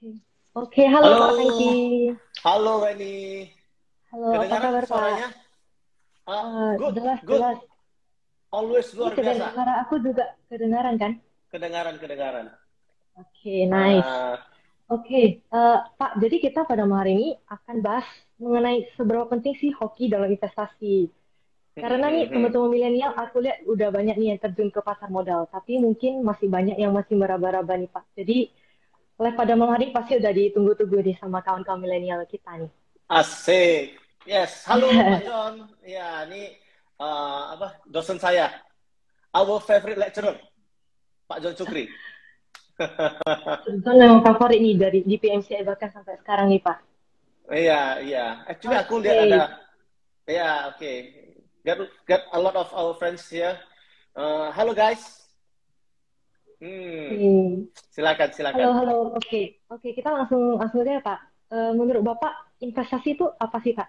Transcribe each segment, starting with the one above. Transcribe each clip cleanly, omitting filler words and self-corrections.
Oke, Oke, halo Pak Saiki. Halo, halo Weni. Halo, apa Kedengaran kabar Pak? suaranya? Good, Jelas, good. jelas. Always Ini luar biasa. suara aku juga kedengaran kan? Kedengaran, kedengaran. Oke, nice. Ah, Oke, Pak, jadi kita pada malam hari ini akan bahas mengenai seberapa penting sih hoki dalam investasi. Karena nih teman-teman milenial aku lihat udah banyak nih yang terjun ke pasar modal, tapi mungkin masih banyak yang masih meraba-raba nih Pak. Jadi live pada malam hari ini pasti udah ditunggu-tunggu nih sama kawan-kawan milenial kita nih. Asik. Yes, halo Pak John. Ya, ini apa? Dosen saya. Our favorite lecturer, Pak John Cukri. Kebetulan memang favorit nih dari di PMCI bahkan sampai sekarang nih Pak. Iya, iya. Actually aku lihat ada, Oke. ya, oke. Got a lot of our friends here. Halo guys. Hmm, Hmm. silakan, Halo, silakan. halo. Oke, oke. Kita langsung langsung aja ya, Pak. Menurut Bapak, investasi itu apa sih, Pak?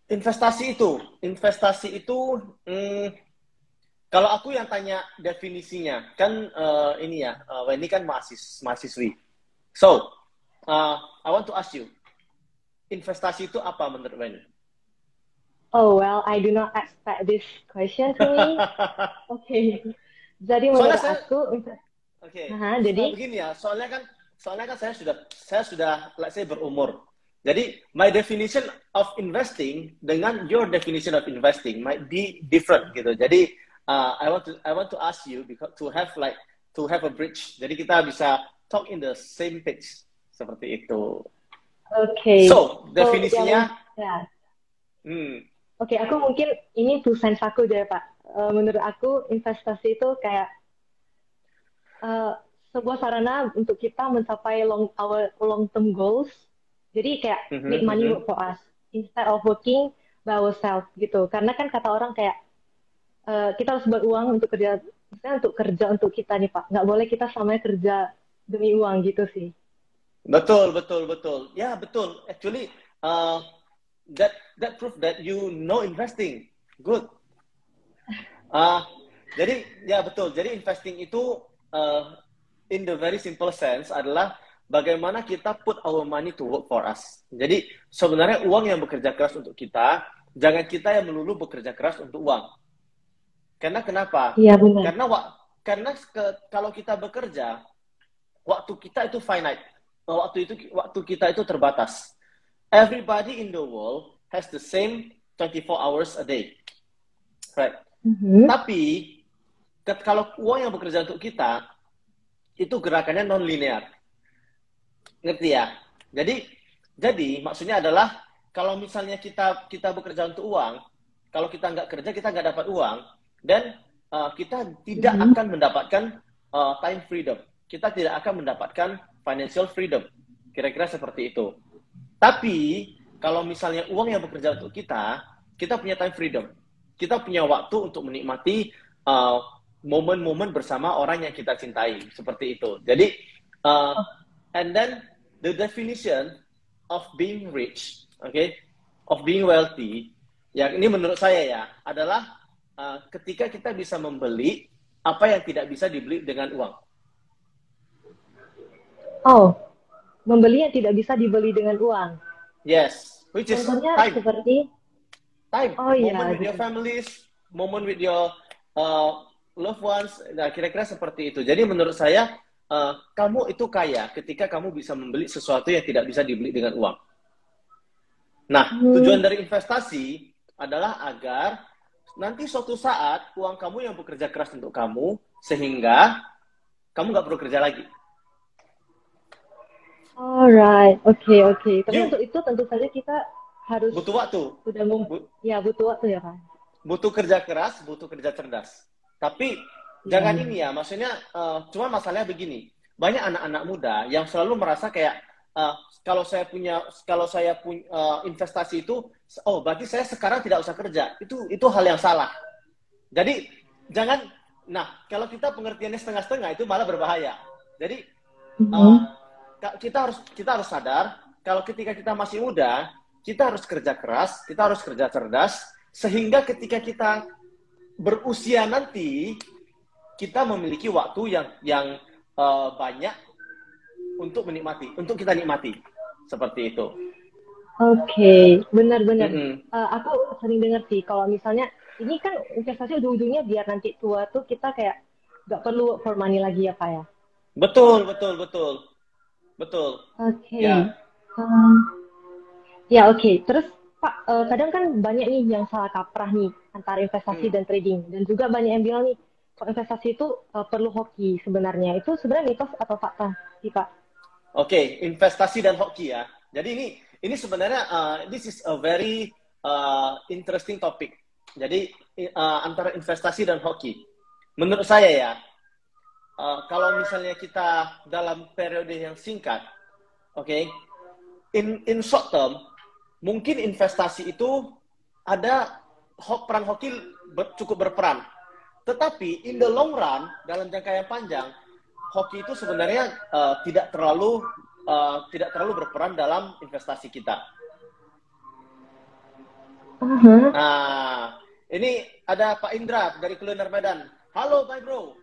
Investasi itu, hmm, kalau aku yang tanya definisinya, kan ini ya, ini kan mahasiswi. So, I want to ask you, investasi itu apa menurut Weni? Oh, well, I do not expect this question to me. Oke. Jadi Soalnya menurut saya, aku, oke, jadi, begini ya, soalnya kan saya sudah, let's say berumur. Jadi, my definition of investing dengan your definition of investing might be different gitu. Jadi, I want to ask you because to have a bridge. Jadi kita bisa talk in the same page seperti itu. oke. So, So, yang, definisinya, ya, hmm, oke, aku mungkin ini two cents aku deh, Pak. Menurut aku, investasi itu kayak eh, sebuah sarana untuk kita mencapai our long term goals. Jadi kayak make mhm, money mhm. work for us instead of working by ourselves gitu. Karena kan kata orang kayak kita harus beruang untuk kerja, misalnya untuk kerja untuk kita nih Pak. Nggak boleh kita samanya kerja demi uang gitu sih. Betul, betul, betul. Ya, betul. Actually, uh, that proof that you know investing. Good. Ah, jadi ya betul. Jadi investing itu uh, in the very simple sense adalah bagaimana kita put our money to work for us. Jadi sebenarnya uang yang bekerja keras untuk kita, jangan kita yang melulu bekerja keras untuk uang. Karena kenapa? Iya benar. Karena kalau kita bekerja, waktu kita itu finite. Waktu kita itu terbatas. Everybody in the world has the same 24 hours a day. Right. Mhm. Tapi kalau uang yang bekerja untuk kita itu gerakannya non linear, ngerti ya? Jadi maksudnya adalah kalau misalnya kita bekerja untuk uang, kalau kita nggak kerja kita nggak dapat uang dan kita tidak Mhm. akan mendapatkan time freedom, kita tidak akan mendapatkan financial freedom, kira-kira seperti itu. Tapi kalau misalnya uang yang bekerja untuk kita punya time freedom. Kita punya waktu untuk menikmati uh, momen-momen bersama orang yang kita cintai, seperti itu. Jadi, uh, and then the definition of being rich, okay, of being wealthy, yang ini menurut saya ya, adalah ketika kita bisa membeli apa yang tidak bisa dibeli dengan uang. Oh, membeli yang tidak bisa dibeli dengan uang. Yes, which is Contohnya time. seperti, Time, oh moment iya with your betul. families, moment with your uh, loved ones, nah kira-kira seperti itu. Jadi menurut saya, kamu itu kaya ketika kamu bisa membeli sesuatu yang tidak bisa dibeli dengan uang. Nah, tujuan Hmm, dari investasi adalah agar nanti suatu saat uang kamu yang bekerja keras untuk kamu, sehingga kamu nggak perlu kerja lagi. alright, oke oke. Tapi You untuk itu tentu saja kita harus butuh waktu, sudah ya butuh waktu ya kan. butuh kerja keras, butuh kerja cerdas. Tapi Iya jangan benar. ini ya, maksudnya cuma masalahnya begini. Banyak anak-anak muda yang selalu merasa kayak uh, kalau saya punya investasi itu, oh berarti saya sekarang tidak usah kerja. Itu hal yang salah. Jadi jangan. Nah, kalau kita pengertiannya setengah-setengah itu malah berbahaya. Jadi uh, Mhm. kita harus sadar kalau ketika kita masih muda, kita harus kerja keras, kita harus kerja cerdas, sehingga ketika kita berusia nanti kita memiliki waktu yang banyak untuk menikmati, untuk kita nikmati. Seperti itu. Oke, benar-benar. Mm-mm. Aku sering dengar sih kalau misalnya ini kan investasi ujung-ujungnya biar nanti tua tuh kita kayak nggak perlu work for money lagi ya Pak ya. Betul, betul, betul. Betul. Oke. Ya. Hmm, ya oke. Terus Pak, kadang kan banyak nih yang salah kaprah nih antara investasi Hmm. dan trading dan juga banyak yang bilang nih kalau investasi itu perlu hoki sebenarnya. Itu sebenarnya mitos atau fakta sih Pak? Oke, investasi dan hoki ya. Jadi ini sebenarnya this is a very interesting topic. Jadi antara investasi dan hoki. Menurut saya ya, kalau misalnya kita dalam periode yang singkat, oke, in short term, mungkin investasi itu ada peran hoki cukup berperan. Tetapi in the long run, dalam jangka yang panjang, hoki itu sebenarnya tidak terlalu berperan dalam investasi kita. Mhm. Nah, ini ada Pak Indra dari Kuliner Medan. Halo, my bro.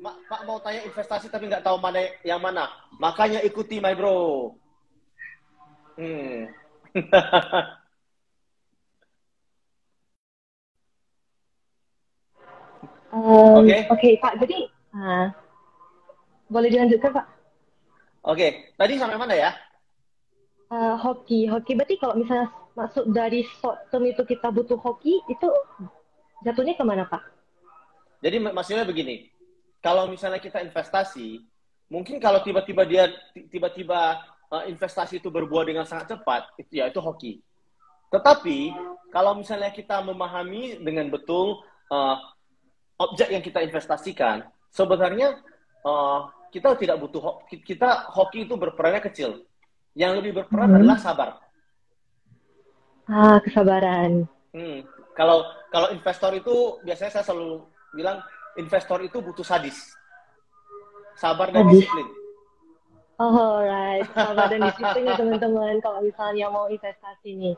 Pak mau tanya investasi tapi nggak tahu mana yang mana. Makanya ikuti, my bro. Hmm. Oke, Oke Pak, jadi boleh dilanjutkan Pak? oke. Tadi sampai mana ya? Hoki berarti kalau misalnya masuk dari short term itu kita butuh hoki itu jatuhnya kemana Pak? Jadi maksudnya begini. Kalau misalnya kita investasi, mungkin kalau tiba-tiba investasi itu berbuah dengan sangat cepat, itu hoki. Tetapi kalau misalnya kita memahami dengan betul objek yang kita investasikan, sebenarnya kita tidak butuh hoki itu berperannya kecil. Yang lebih berperan adalah sabar. Kesabaran. Hmm. Kalau investor itu biasanya saya selalu bilang investor itu butuh sadis, sabar dan Hadis. disiplin. Alright, sabar dan disiplin ya teman-teman kalau misalnya mau investasi nih.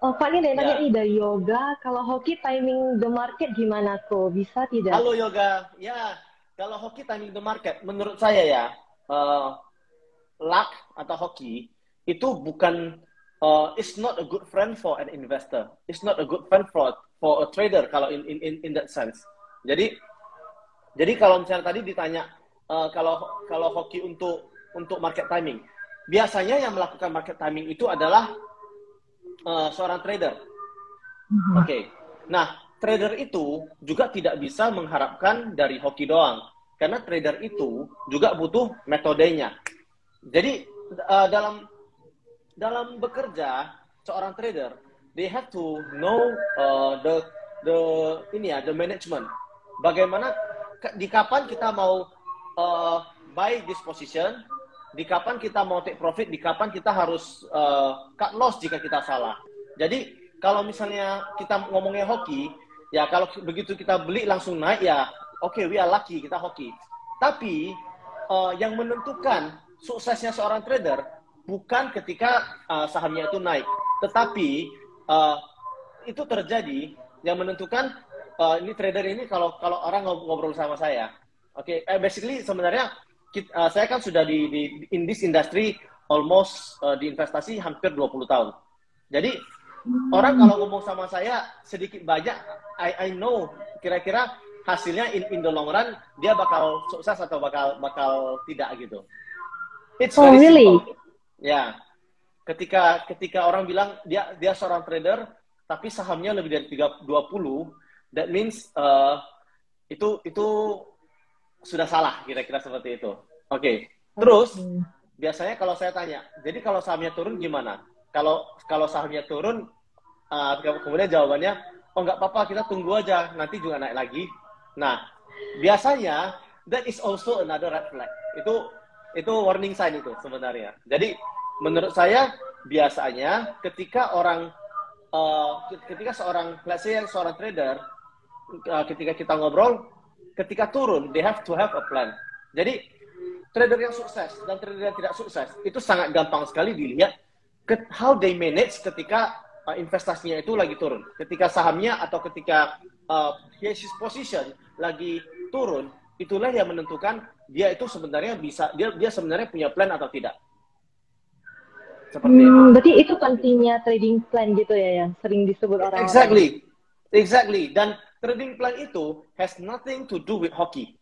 Oh, Pak ini ada yang tanya Ya. nih dari yoga, kalau hoki timing the market gimana kok? Bisa tidak? Halo Yoga. Ya, kalau hoki timing the market, menurut saya ya, uh, luck atau hoki itu bukan it's not a good friend for an investor. It's not a good friend for a trader kalau in that sense. Jadi kalau misalnya tadi ditanya kalau hoki untuk market timing, biasanya yang melakukan market timing itu adalah seorang trader. Oke. Nah, trader itu juga tidak bisa mengharapkan dari hoki doang. Karena trader itu juga butuh metodenya. Jadi dalam bekerja seorang trader, they have to know the management. Bagaimana di kapan kita mau buy this position, di kapan kita mau take profit, di kapan kita harus cut loss jika kita salah. Jadi kalau misalnya kita ngomongnya hoki, ya kalau begitu kita beli langsung naik ya, oke, we are lucky, kita hoki. Tapi yang menentukan suksesnya seorang trader bukan ketika sahamnya itu naik, tetapi itu terjadi yang menentukan ini trader ini kalau orang ngobrol sama saya, oke, basically sebenarnya saya kan sudah di in this industry almost di investasi hampir 20 tahun. Jadi orang kalau ngomong sama saya sedikit banyak, I know kira-kira hasilnya in the long run dia bakal sukses atau bakal tidak gitu. It's very really? simple. Ya, ketika orang bilang dia seorang trader tapi sahamnya lebih dari 20, that means itu sudah salah kira-kira seperti itu. Oke. Terus biasanya kalau saya tanya, jadi kalau sahamnya turun gimana? Kalau sahamnya turun, kemudian jawabannya, oh nggak apa-apa, kita tunggu aja, nanti juga naik lagi. Nah, biasanya that is also another red flag. Itu warning sign itu sebenarnya. Jadi menurut saya biasanya ketika let's say seorang trader, ketika kita ngobrol, ketika turun, they have to have a plan. Jadi trader yang sukses dan trader yang tidak sukses itu sangat gampang sekali dilihat how they manage ketika investasinya itu lagi turun. Ketika sahamnya atau ketika his position lagi turun, itulah yang menentukan dia itu sebenarnya bisa, dia sebenarnya punya plan atau tidak. Seperti itu. Berarti itu pentingnya trading plan gitu ya, yang sering disebut orang-orang. Exactly. Dan trading plan itu has nothing to do with hoki.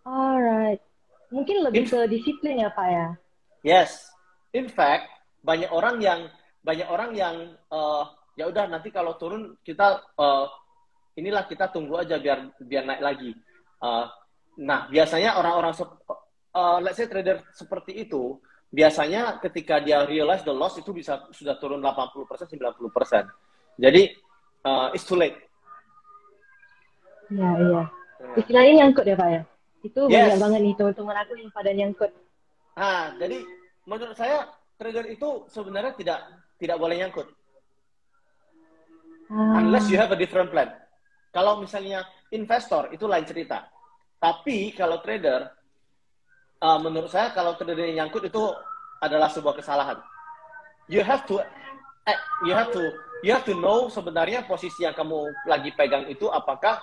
Alright. Mungkin lebih In, ke disiplin ya, Pak ya? yes. In fact, banyak orang yang ya udah nanti kalau turun kita inilah kita tunggu aja biar naik lagi. Nah, biasanya orang-orang let's say trader seperti itu, biasanya ketika dia realize the loss itu bisa sudah turun 80%, 90%. Jadi it's too late. Iya. Istilahnya nyangkut ya, Pak ya? Itu Yes. banyak banget nih teman-teman aku yang pada nyangkut. Jadi menurut saya trader itu sebenarnya tidak boleh nyangkut. Unless you have a different plan. Kalau misalnya investor itu lain cerita. Tapi kalau trader, menurut saya kalau trader yang nyangkut itu adalah sebuah kesalahan. You have to know sebenarnya posisi yang kamu lagi pegang itu apakah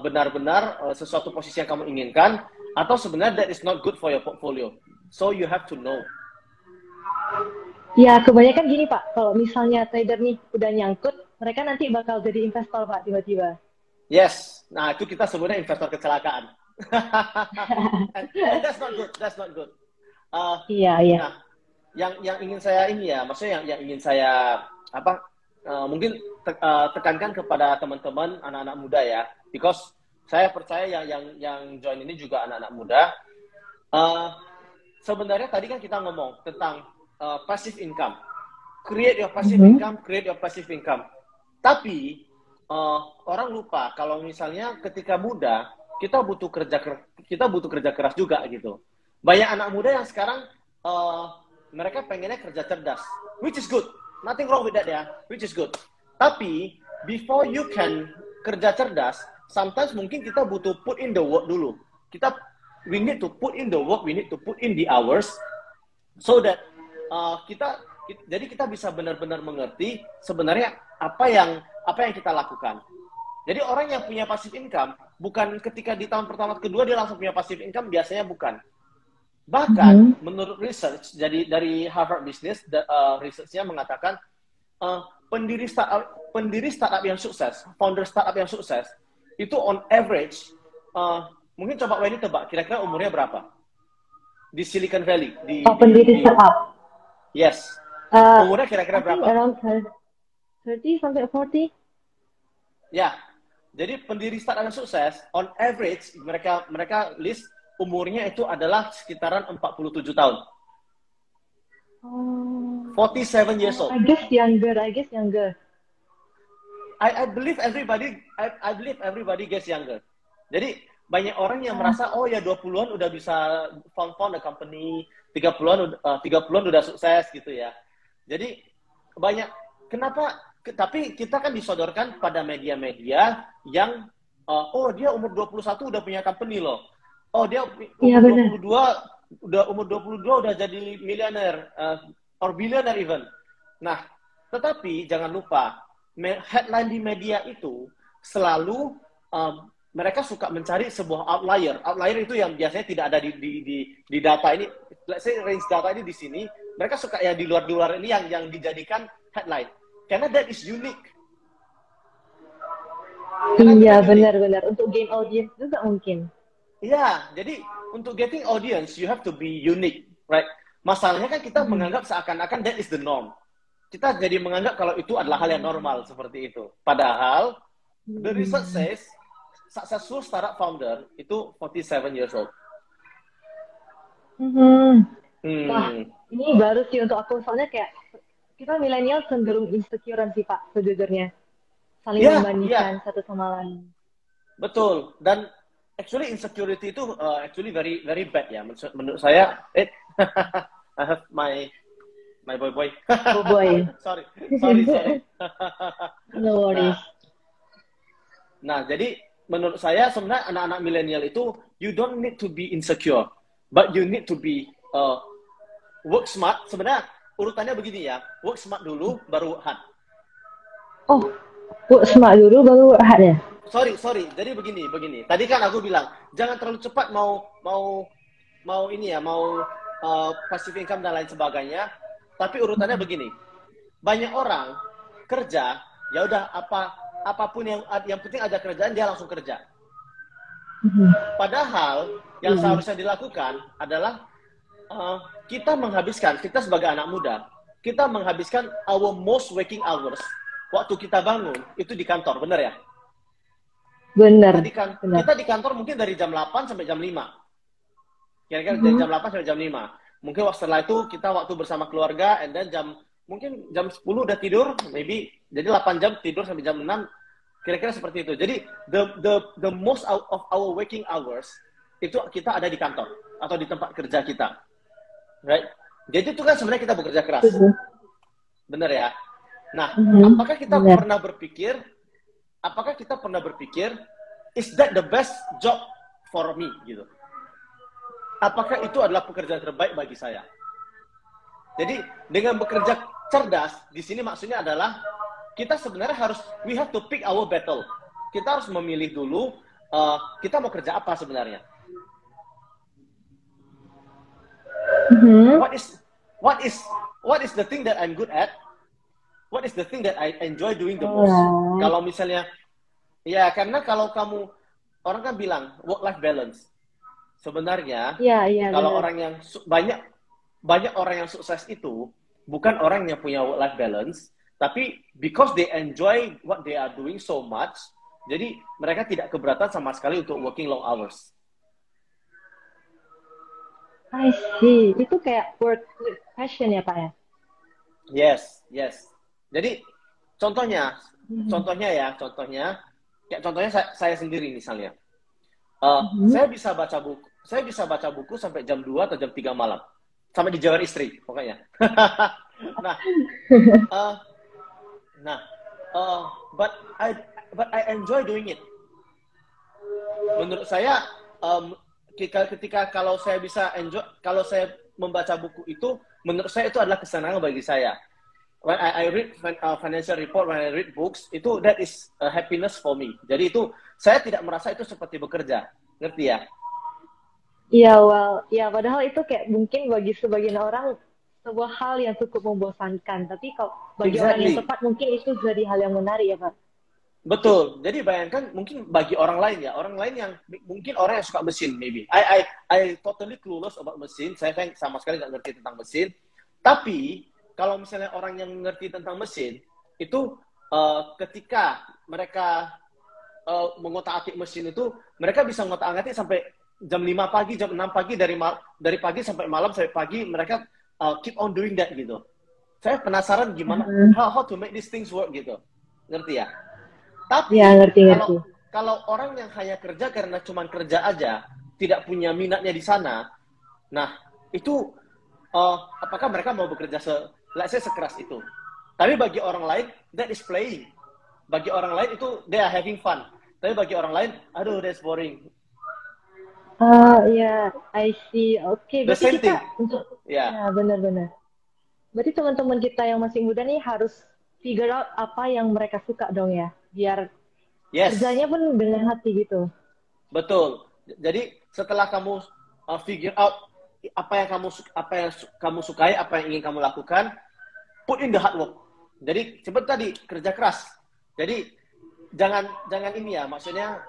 benar-benar sesuatu posisi yang kamu inginkan atau sebenarnya that is not good for your portfolio. So you have to know. Ya, kebanyakan gini Pak, kalau misalnya trader nih udah nyangkut, mereka nanti bakal jadi investor Pak tiba-tiba. Yes, nah itu kita sebutnya investor kecelakaan. And that's not good. Iya. Nah, yang ingin saya maksudnya yang ingin saya mungkin tekankan kepada teman-teman anak-anak muda ya, because saya percaya yang join ini juga anak-anak muda. Sebenarnya tadi kan kita ngomong tentang passive income, create your passive income. Tapi orang lupa kalau misalnya ketika muda kita butuh kerja keras juga gitu. Banyak anak muda yang sekarang mereka pengennya kerja cerdas, which is good, nothing wrong with that ya, which is good. Tapi before you can kerja cerdas, sometimes mungkin kita butuh put in the work dulu. We need to put in the work, we need to put in the hours, so that jadi kita bisa benar-benar mengerti sebenarnya apa yang kita lakukan. Jadi orang yang punya passive income bukan ketika di tahun pertama kedua dia langsung punya passive income, biasanya bukan. Bahkan menurut research dari Harvard Business, researchnya mengatakan pendiri startup yang sukses, founder startup yang sukses itu on average mungkin coba Wendy tebak kira-kira umurnya berapa di Silicon Valley pendiri startup. Yes. Umurnya kira-kira berapa? Around 30 sampai 40. Ya. Jadi pendiri startup yang sukses on average mereka list umurnya itu adalah sekitaran 47 tahun. 47 years old. I guess younger. I believe everybody gets younger. Jadi banyak orang yang merasa oh ya 20-an udah bisa found a company, 30-an udah sukses gitu ya. Jadi banyak tapi kita kan disodorkan pada media-media yang oh dia umur 21 udah punya company loh. Oh dia umur 22 udah jadi miliuner or billionaire even. Nah, tetapi jangan lupa headline di media itu selalu mereka suka mencari sebuah outlier. Outlier itu yang biasanya tidak ada di data ini. Let's say range data ini di sini, mereka suka ya di luar ini yang dijadikan headline. Karena that is unique. Iya, benar. Untuk gain audience juga mungkin. Iya, jadi untuk getting audience, you have to be unique, right? Masalahnya kan kita menganggap seakan-akan that is the norm. Kita jadi menganggap kalau itu adalah hal yang normal seperti itu. Padahal, the research says, successful startup founder itu 47 years old. Wah, ini baru sih untuk aku. Soalnya kayak kita milenial cenderung insecurean sih Pak, sejujurnya. Saling membandingkan satu sama lain. Betul. Dan actually insecurity itu actually very very bad ya. Menurut saya, I have my boy. Boy. sorry. No worries. Nah, jadi menurut saya sebenarnya anak-anak milenial itu you don't need to be insecure, but you need to be work smart. Sebenarnya urutannya begini ya, work smart dulu baru work hard. Oh, work smart dulu baru work hard ya? sorry. Jadi begini. Tadi kan aku bilang jangan terlalu cepat mau ini ya, mau passive income dan lain sebagainya. Tapi urutannya begini. Banyak orang kerja, ya udah apapun yang penting ada kerjaan dia langsung kerja. Padahal yang seharusnya dilakukan adalah kita sebagai anak muda, kita menghabiskan our most waking hours waktu kita bangun itu di kantor, benar ya? Benar. Kita di kantor mungkin dari jam 8 sampai jam 5. Kira-kira dari jam 8 sampai jam 5. Mungkin setelah itu kita waktu bersama keluarga, and then mungkin jam 10 udah tidur, maybe. Jadi 8 jam tidur sampai jam 6. Kira-kira seperti itu. Jadi the most of our waking hours itu kita ada di kantor atau di tempat kerja kita. Right? Jadi itu kan sebenarnya kita bekerja keras. Benar ya? Nah, apakah kita pernah berpikir is that the best job for me gitu? Apakah itu adalah pekerjaan terbaik bagi saya? Jadi dengan bekerja cerdas di sini maksudnya adalah kita sebenarnya we have to pick our battle. Kita harus memilih dulu kita mau kerja apa sebenarnya. What is the thing that I'm good at? What is the thing that I enjoy doing the most? Kalau misalnya, ya karena kalau orang kan bilang work-life balance. Sebenarnya, kalau orang yang banyak orang yang sukses itu bukan orang yang punya work-life balance, tapi because they enjoy what they are doing so much, jadi mereka tidak keberatan sama sekali untuk working long hours. I see. Itu kayak work with passion ya, Pak ya? Yes. Jadi contohnya saya sendiri misalnya. Saya bisa baca buku sampai jam 2 atau jam 3 malam. Sampai dijaga istri pokoknya. But I enjoy doing it. Menurut saya ketika kalau saya membaca buku itu, menurut saya itu adalah kesenangan bagi saya. When I read financial report, when I read books, that is a happiness for me. Jadi saya tidak merasa itu seperti bekerja, ngerti ya? Iya, padahal itu kayak mungkin bagi sebagian orang sebuah hal yang cukup membosankan. Tapi kalau bagi orang yang tepat mungkin itu jadi hal yang menarik ya, Pak. Betul. Jadi bayangkan mungkin bagi orang lain yang mungkin orang yang suka mesin, maybe. I totally clueless about mesin. Saya sama sekali nggak ngerti tentang mesin. Tapi kalau misalnya orang yang ngerti tentang mesin, itu ketika mereka mengotak-atik mesin itu, mereka bisa ngotak-atik sampai jam 5 pagi, jam 6 pagi, dari pagi sampai malam, sampai pagi, mereka keep on doing that gitu. Saya penasaran gimana, how to make these things work gitu. Ngerti ya? Tapi ngerti. Kalau orang yang hanya kerja karena cuma kerja aja, tidak punya minatnya di sana, nah itu apakah mereka mau bekerja let's say sekeras itu? Tapi bagi orang lain, that is playing. Bagi orang lain itu they are having fun. Tapi bagi orang lain, aduh that's boring. I see. Oke, the same thing. Ya, benar-benar. Berarti teman-teman kita yang masih muda nih harus figure out apa yang mereka suka dong ya, biar kerjanya pun dengan hati gitu. Betul. Jadi setelah kamu figure out apa yang kamu sukai, apa yang ingin kamu lakukan, put in the hard work. Jadi seperti tadi kerja keras. Jadi jangan ini ya, maksudnya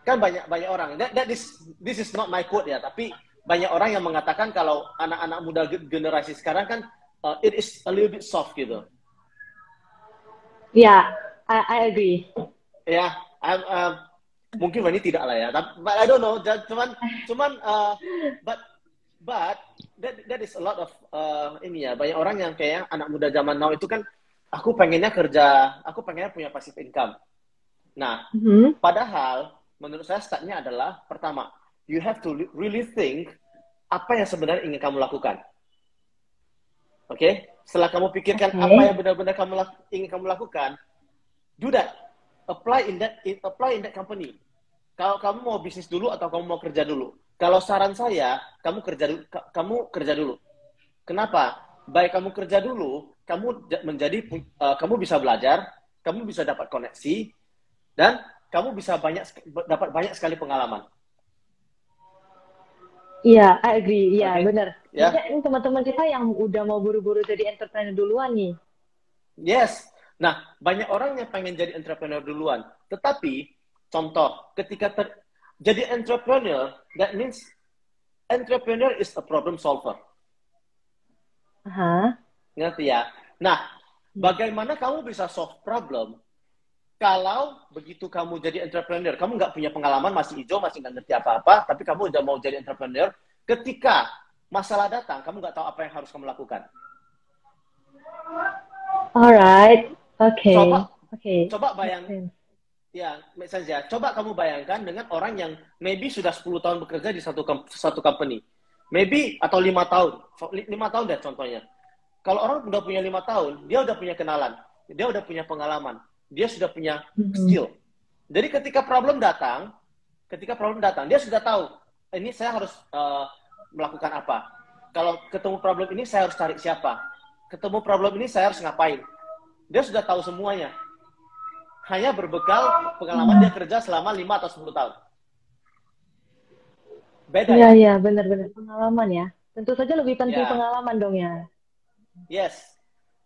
kan banyak orang. This is not my quote ya, tapi banyak orang yang mengatakan kalau anak-anak muda generasi sekarang kan it is a little bit soft gitu. I agree. Mungkin ini tidak lah ya, but I don't know. Cuman but that is a lot of ini ya, banyak orang yang kayak anak muda zaman now itu kan aku pengennya punya passive income. Nah, padahal menurut saya startnya adalah pertama, you have to really think apa yang sebenarnya ingin kamu lakukan. Oke? Setelah kamu pikirkan apa yang benar-benar ingin kamu lakukan, do that. Apply in that company. Kalau kamu mau bisnis dulu atau kamu mau kerja dulu? Kalau saran saya, kamu kerja dulu. Kenapa? Baik kamu kerja dulu, kamu bisa belajar, kamu bisa dapat koneksi, dan kamu bisa dapat banyak sekali pengalaman. Iya, I agree. Iya, Oke, bener. ya, Banyak nih teman-teman kita yang udah mau buru-buru jadi entrepreneur duluan nih. yes. Nah, banyak orang yang pengen jadi entrepreneur duluan, tetapi contoh, jadi entrepreneur, that means entrepreneur is a problem solver. Aha. Ngerti ya? Nah, bagaimana kamu bisa solve problem kalau begitu kamu jadi entrepreneur, kamu nggak punya pengalaman, masih hijau, masih nggak ngerti apa-apa, tapi kamu udah mau jadi entrepreneur, ketika masalah datang, kamu nggak tahu apa yang harus kamu lakukan. Alright. Oke. Coba, Oke. coba Make bayang, sense. ya, misalnya, coba kamu bayangkan dengan orang yang maybe sudah 10 tahun bekerja di satu company. Maybe, atau 5 tahun. 5 tahun deh contohnya. Kalau orang udah punya 5 tahun, dia udah punya kenalan, dia udah punya pengalaman, dia sudah punya Mhm. skill. Jadi ketika problem datang, dia sudah tahu, ini saya harus melakukan apa. Kalau ketemu problem ini, saya harus cari siapa. Ketemu problem ini, saya harus ngapain. Dia sudah tahu semuanya. Hanya berbekal pengalaman dia kerja selama 5 atau 10 tahun. Beda Iya, ya? iya, benar-benar pengalaman ya. Tentu saja lebih penting Ya, pengalaman dong ya. yes.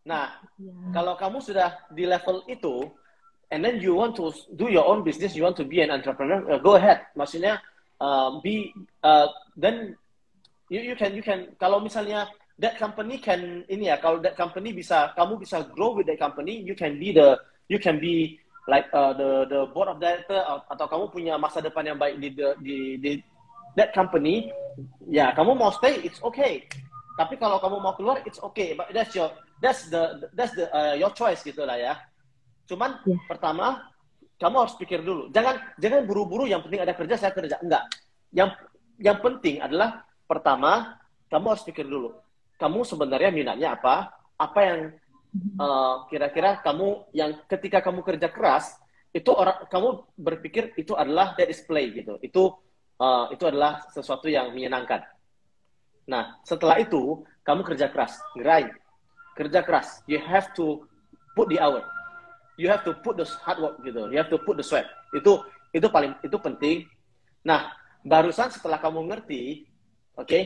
Nah, Ya. kalau kamu sudah di level itu, and then you want to do your own business, you want to be an entrepreneur, go ahead. Maksudnya, then you can kalau misalnya that company can kalau that company kamu bisa grow with that company, you can be like the board of director, atau kamu punya masa depan yang baik di that company, ya kamu mau stay, it's okay. Tapi kalau kamu mau keluar, it's okay. But that's the your choice gitu lah ya. Cuman Ya. pertama kamu harus pikir dulu. Jangan buru-buru yang penting ada kerja saya kerja. Enggak. Yang penting adalah pertama kamu harus pikir dulu. Kamu sebenarnya minatnya apa? Apa yang kira-kira kamu yang ketika kamu kerja keras itu kamu berpikir itu adalah that is play gitu. Itu adalah sesuatu yang menyenangkan. Nah, setelah itu kamu kerja keras, grind. Kerja keras. You have to put the hour. You have to put the hard work gitu. You have to put the sweat. Itu penting. Nah, barusan setelah kamu ngerti, oke?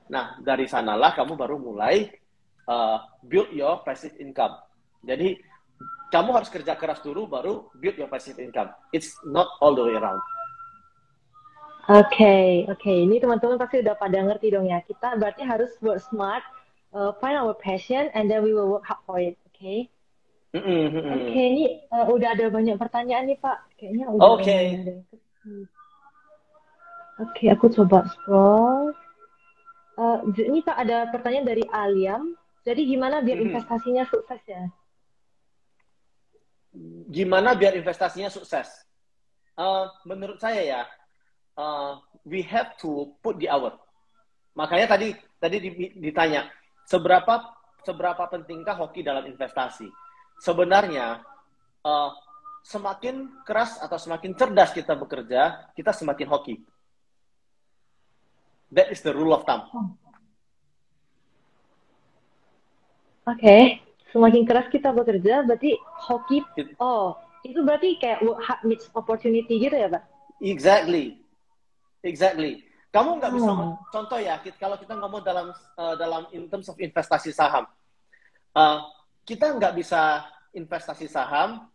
Nah, dari sanalah kamu baru mulai build your passive income. Jadi, kamu harus kerja keras dulu baru build your passive income. It's not all the way around. Oke, oke. Ini teman-teman pasti udah pada ngerti dong ya. Kita berarti harus work smart, find our passion, and then we will work hard for it. Oke. Oke, ini udah ada banyak pertanyaan nih Pak. Kayaknya udah Oke. lumayan ada yang kecil. Oke, aku coba scroll. Ini Pak ada pertanyaan dari Aliam. Jadi gimana biar investasinya sukses ya? Gimana biar investasinya sukses? Menurut saya ya, we have to put the hour. Makanya tadi ditanya, seberapa pentingkah hoki dalam investasi? Sebenarnya, semakin keras atau semakin cerdas kita bekerja, kita semakin hoki. That is the rule of thumb. Oke, semakin keras kita bekerja, berarti hoki. Oh, itu berarti kayak work hard meets opportunity gitu ya, Pak? Exactly. Kamu nggak bisa contoh ya, kalau kita ngomong dalam in terms of investasi saham, kita nggak bisa investasi saham,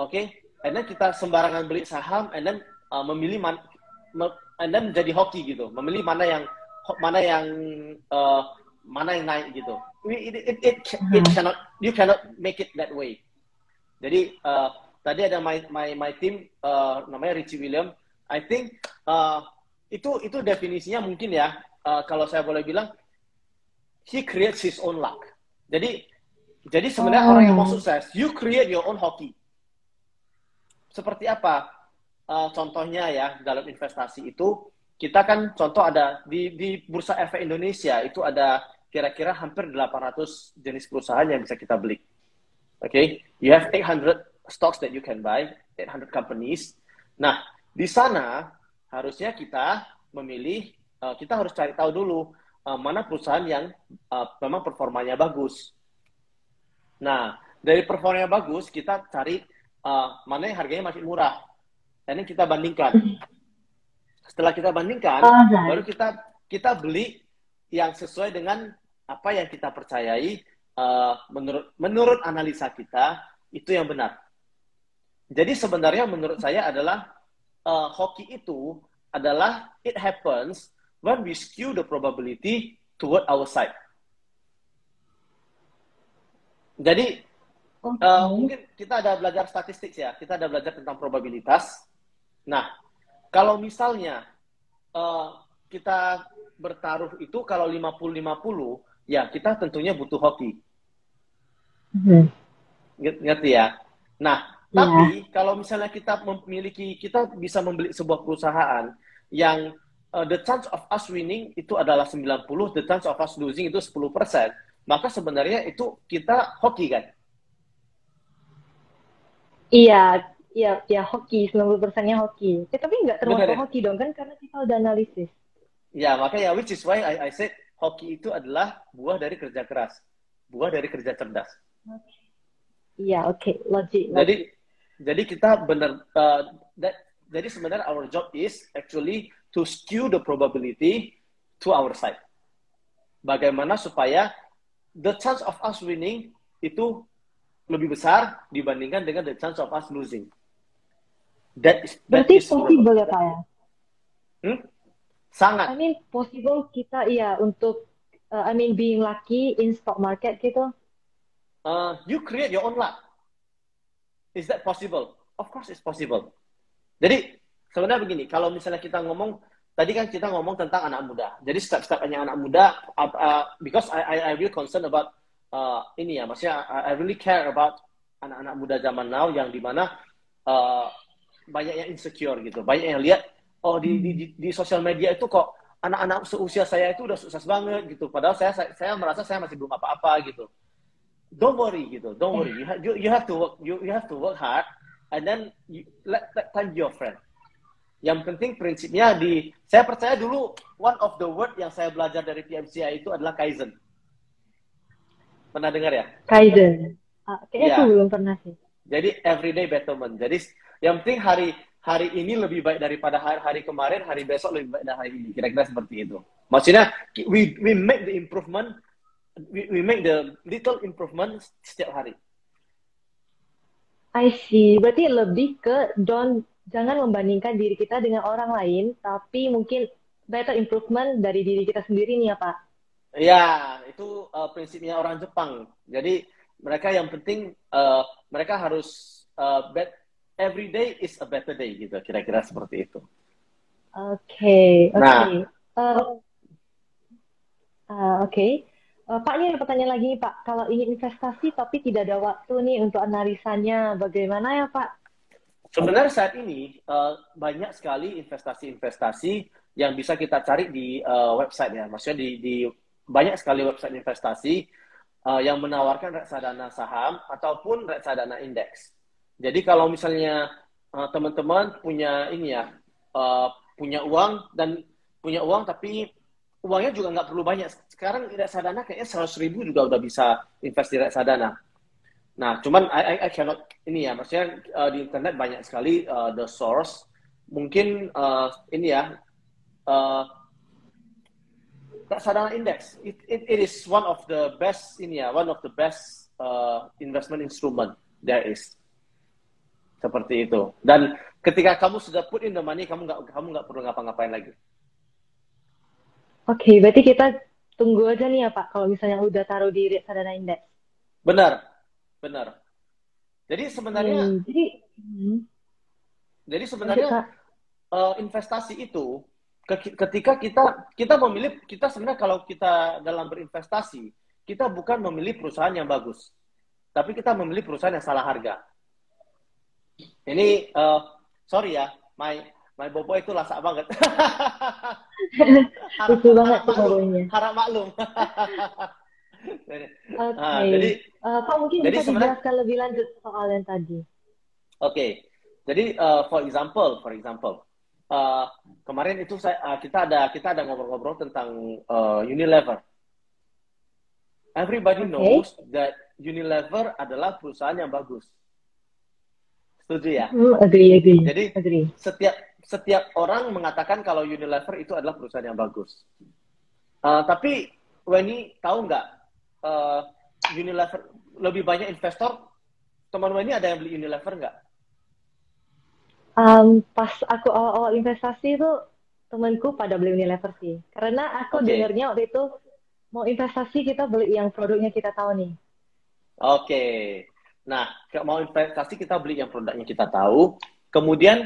oke? And then kita sembarangan beli saham, and then memilih and then jadi hoki gitu, memilih mana yang naik gitu. You cannot make it that way. Jadi tadi ada my team namanya Richie William. I think itu definisinya mungkin ya, kalau saya boleh bilang, he creates his own luck. Jadi sebenarnya orang yang mau sukses, you create your own hoki. Seperti apa? Contohnya ya, dalam investasi itu, kita kan contoh ada di Bursa Efek Indonesia, itu ada kira-kira hampir 800 jenis perusahaan yang bisa kita beli. Okay? You have 800 stocks that you can buy, 800 companies. Nah, di sana harusnya kita memilih, kita harus cari tahu dulu mana perusahaan yang memang performanya bagus. Nah, dari performanya bagus, kita cari mana yang harganya masih murah. Dan kita bandingkan. Setelah kita bandingkan, baru kita beli yang sesuai dengan apa yang kita percayai menurut analisa kita itu yang benar. Jadi sebenarnya menurut saya adalah hoki itu adalah it happens when we skew the probability toward our side. Jadi mungkin kita ada belajar statistik ya, kita ada belajar tentang probabilitas. Nah, kalau misalnya kita bertaruh itu kalau 50-50, ya kita tentunya butuh hoki. Ngerti ya? Nah, tapi kalau misalnya kita bisa membeli sebuah perusahaan yang the chance of us winning itu adalah 90, the chance of us losing itu 10%, maka sebenarnya itu kita hoki kan? Iya, hoki, 90%-nya hoki. Tapi nggak termasuk Benar, ya? hoki dong, kan karena kita udah analisis. Ya, makanya which is why I said hoki itu adalah buah dari kerja keras, buah dari kerja cerdas. Iya, oke, logik. Jadi kita benar, jadi sebenarnya our job is actually to skew the probability to our side. Bagaimana supaya the chance of us winning itu lebih besar dibandingkan dengan the chance of us losing. Berarti possible ya, Pak ya? Sangat. I mean, possible kita untuk being lucky in stock market gitu. You create your own luck. Is that possible? Of course it's possible. Jadi sebenarnya begini, kalau misalnya kita ngomong, tadi kan kita ngomong tentang anak muda. Jadi step-stepnya anak muda, because I really concerned about ini ya, maksudnya I really care about anak-anak muda zaman now yang dimana banyak yang insecure gitu, banyak yang lihat di sosial media itu kok anak-anak seusia saya itu udah sukses banget gitu, padahal saya merasa saya masih belum apa-apa gitu. Don't worry gitu, don't worry. You have to work hard, and then let time be your friend. Yang penting prinsipnya saya percaya dulu one of the word yang saya belajar dari PMCI itu adalah Kaizen. Pernah dengar ya? Kaizen. Kayaknya aku belum pernah sih. Jadi everyday betterment. Jadi yang penting hari ini lebih baik daripada hari kemarin, hari besok lebih baik dari hari ini. Kira-kira seperti itu. Maksudnya we make the improvement, we make the little improvement setiap hari. I see. Berarti lebih ke jangan membandingkan diri kita dengan orang lain, tapi mungkin better improvement dari diri kita sendiri nih ya, Pak. Ya, itu prinsipnya orang Jepang. Jadi mereka yang penting mereka harus every day is a better day gitu. Kira-kira seperti itu. Oke. Nah, oke. Pak, ini ada pertanyaan lagi nih, Pak. Kalau ingin investasi tapi tidak ada waktu nih untuk analisanya, bagaimana ya, Pak? Sebenarnya saat ini banyak sekali investasi-investasi yang bisa kita cari di website ya. Maksudnya di banyak sekali website investasi yang menawarkan reksadana saham ataupun reksadana indeks. Jadi kalau misalnya teman-teman punya punya uang tapi uangnya juga nggak perlu banyak. Sekarang reksadana kayaknya 100.000 juga udah bisa invest di reksadana. Nah, cuman I cannot maksudnya di internet banyak sekali the source. Mungkin reksadana indeks it is one of the best investment instrument there is. Seperti itu. Dan ketika kamu sudah put in the money, kamu nggak perlu ngapa-ngapain lagi. Oke, berarti kita tunggu aja nih ya Pak, kalau misalnya udah taruh di reksadana indeks. Benar. Jadi sebenarnya, investasi itu ketika kita memilih, kita sebenarnya kalau kita dalam berinvestasi, kita bukan memilih perusahaan yang bagus, tapi kita memilih perusahaan yang salah harga. Ini sorry ya, my bobo itu lasak banget. Lucu banget tuh bobonya. Harap maklum. Oke. Pak mungkin bisa dijelaskan lebih lanjut soal yang tadi. Oke. Jadi for example, kemarin itu kita ada ngobrol-ngobrol tentang Unilever. Everybody knows that Unilever adalah perusahaan yang bagus. Setuju ya? Agree, agree, Jadi agree. setiap orang mengatakan kalau Unilever itu adalah perusahaan yang bagus. Tapi Weni tahu nggak, uh, Unilever lebih banyak investor, teman Weni ada yang beli Unilever nggak? Pas aku awal-awal investasi itu temanku pada beli Unilever sih. Karena aku Oke, dengarnya waktu itu mau investasi kita beli yang produknya kita tahu nih. oke. Nah, kalau mau investasi kita beli yang produknya kita tahu, kemudian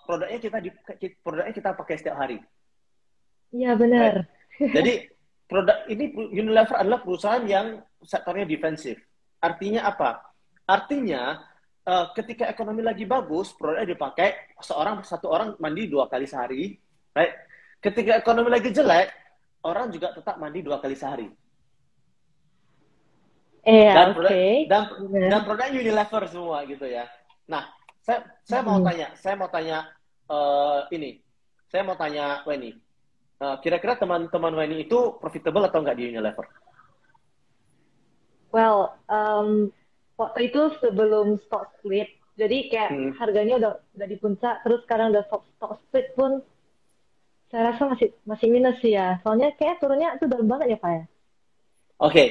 produknya kita pakai setiap hari, Iya right? benar. Jadi produk ini Unilever adalah perusahaan yang sektornya defensif. Artinya apa? Artinya ketika ekonomi lagi bagus, produknya dipakai satu orang mandi 2 kali sehari, right? Ketika ekonomi lagi jelek, orang juga tetap mandi 2 kali sehari. Iya, Dan produk oke. dan Benar. dan produknya Unilever semua gitu ya. Nah, saya mau Mhm. tanya, ini, saya mau tanya Weni, kira-kira teman-teman Weni itu profitable atau enggak di Unilever? Well, waktu itu sebelum stock split, jadi kayak Hmm. harganya udah di puncak, terus sekarang udah stock split pun saya rasa masih masih minus sih ya. Soalnya kayak turunnya tuh dalam banget ya Pak ya. Oke.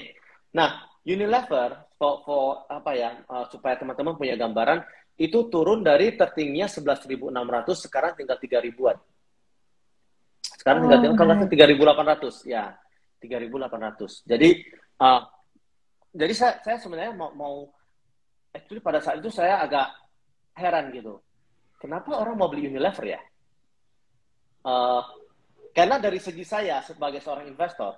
Nah, Unilever apa ya, supaya teman-teman punya gambaran, itu turun dari tertingginya 11.600, sekarang tinggal 3 ribuan. Sekarang tinggal Oh, kalau nggak nice. salah 3.800 ya, 3.800. Uh, jadi saya sebenarnya actually pada saat itu saya agak heran gitu. Kenapa orang mau beli Unilever ya? Uh, karena dari segi saya sebagai seorang investor,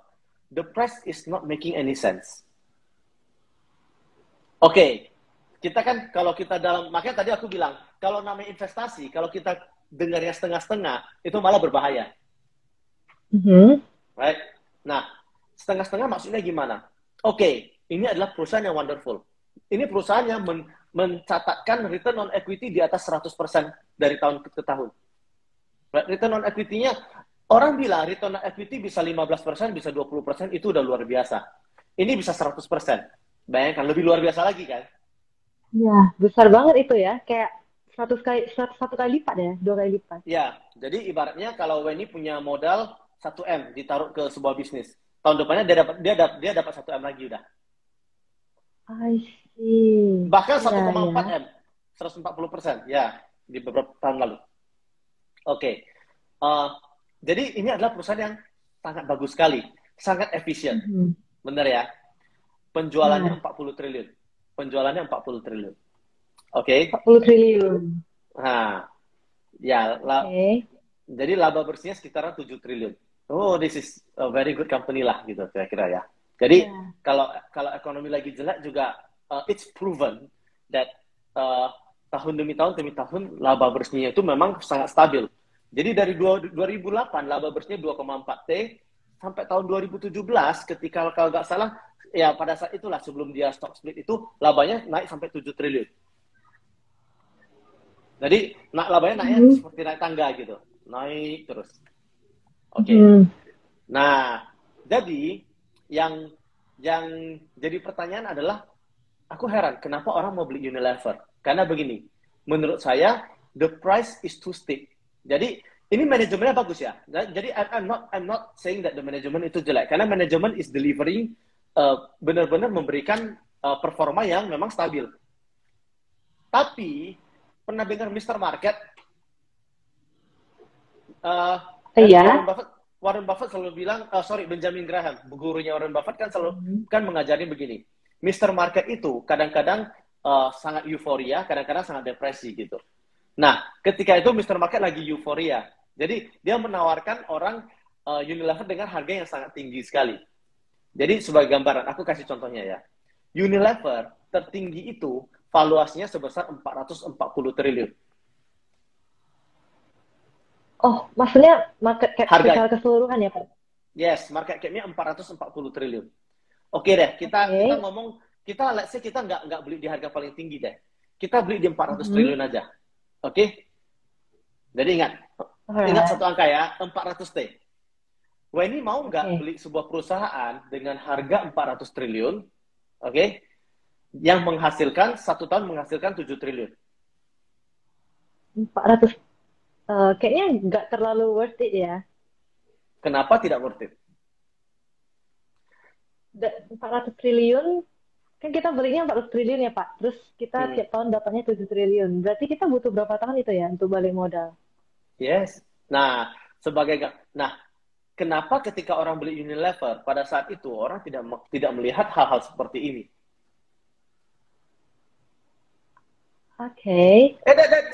the price is not making any sense. Oke, kita kan kalau kita makanya tadi aku bilang, kalau namanya investasi, kalau kita dengarnya setengah-setengah, itu malah berbahaya, Mhm. right? Nah, setengah-setengah maksudnya gimana? Oke, ini adalah perusahaan yang wonderful. Ini perusahaan yang mencatatkan return on equity di atas 100% dari tahun ke tahun. Right? Return on equity-nya, orang bilang return on equity bisa 15%, bisa 20%, itu udah luar biasa. Ini bisa 100%. Bayangkan, lebih luar biasa lagi kan? Ya, besar banget itu ya. Kayak 100 kali, 1 kali lipat ya, 2 kali lipat. Ya, jadi ibaratnya kalau Weni punya modal 1 M ditaruh ke sebuah bisnis, tahun depannya dia dapat 1 M lagi udah. I see. Bahkan Ya, 1,4 ya. M, 140% ya di beberapa tahun lalu. Oke, uh, jadi ini adalah perusahaan yang sangat bagus sekali, sangat efisien, Mhm. bener ya. Penjualannya Ya, 40 triliun, penjualannya 40 triliun. Oke, 40 triliun. nah ya Oke. jadi laba bersihnya sekitaran 7 triliun. Oh, this is a very good company lah gitu kira-kira ya. Jadi Ya. kalau kalau ekonomi lagi jelek juga, it's proven that uh, tahun demi tahun laba bersihnya itu memang sangat stabil. Jadi dari 2008 laba bersihnya 2,4 T sampai tahun 2017 ketika kalau nggak salah ya pada saat itulah sebelum dia stock split itu labanya naik sampai 7 triliun. Jadi labanya naiknya Mhm. seperti naik tangga gitu, naik terus. Oke. Mhm. Nah, jadi yang yang jadi pertanyaan adalah, aku heran kenapa orang mau beli Unilever. Karena begini, menurut saya the price is too steep. Jadi ini manajemennya bagus ya. Jadi I'm not saying that the management itu jelek, karena manajemen is delivering, benar-benar memberikan performa yang memang stabil. Tapi pernah dengar Mr. Market? Uh, Warren Iya. Buffett Warren Buffett selalu bilang, Benjamin Graham, gurunya Warren Buffett kan selalu Mhm. kan mengajarin begini, Mr. Market itu kadang-kadang sangat euforia, kadang-kadang sangat depresi gitu. Nah, ketika itu Mr. Market lagi euforia, jadi dia menawarkan orang Unilever dengan harga yang sangat tinggi sekali. Jadi sebagai gambaran, aku kasih contohnya ya. Unilever tertinggi itu valuasinya sebesar 440 triliun. Oh, maksudnya market cap secara Harga, keseluruhan ya, Pak? yes, market cap-nya 440 triliun. Oke deh, kita Oke. ngomong, let's say kita nggak beli di harga paling tinggi deh. Kita beli di 400 Mhm. triliun aja. Oke? Jadi ingat Alright. satu angka ya, 400 T. Wah, ini mau nggak Oke. beli sebuah perusahaan dengan harga 400 triliun, oke? Yang menghasilkan 1 tahun menghasilkan 7 triliun. 400, kayaknya nggak terlalu worth it ya. Kenapa tidak worth it? 400 triliun, kan kita belinya 400 triliun ya Pak. Terus kita Hmm. tiap tahun dapatnya 7 triliun. Berarti kita butuh berapa tahun itu ya untuk balik modal? Yes. Nah, nah, kenapa ketika orang beli Unilever pada saat itu orang tidak melihat hal-hal seperti ini? Oke.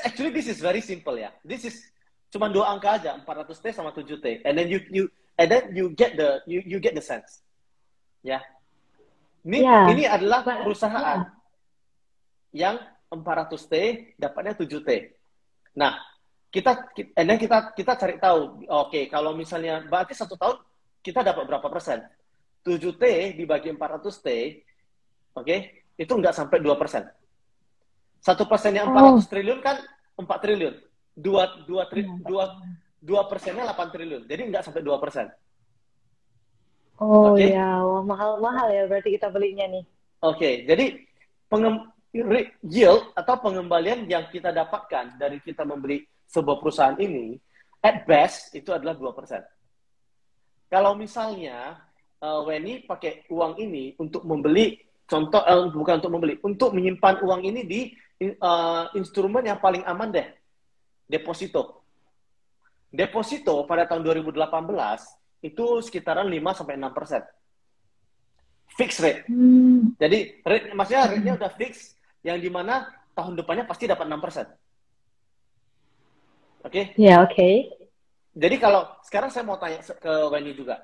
Actually this is very simple ya. This is cuma dua angka aja, 400T sama 7T. And then you get the sense. Ya. Ini Ya, adalah Pak. perusahaan Ya. yang 400T dapatnya 7T. Nah, kita cari tahu, oke, kalau misalnya berarti 1 tahun kita dapat berapa persen? 7T dibagi 400T, oke, itu nggak sampai 2%. 1% yang Oh, 400 triliun kan 4 triliun. Dua, dua, iya. dua persennya 8 triliun. Jadi nggak sampai 2%. Oh ya, Oke? wah mahal-mahal ya berarti kita belinya nih. Oke, jadi yield atau pengembalian yang kita dapatkan dari kita membeli sebuah perusahaan ini, at best, itu adalah 2%. Kalau misalnya Weni pakai uang ini untuk membeli, contoh bukan untuk membeli, untuk menyimpan uang ini di instrumen yang paling aman deh, deposito. Deposito pada tahun 2018 itu sekitaran 5-6%. Fixed rate. Hmm. Jadi maksudnya rate-nya udah fix, yang dimana tahun depannya pasti dapat 6%. Oke? Ya, oke. Jadi kalau sekarang saya mau tanya ke Weni juga.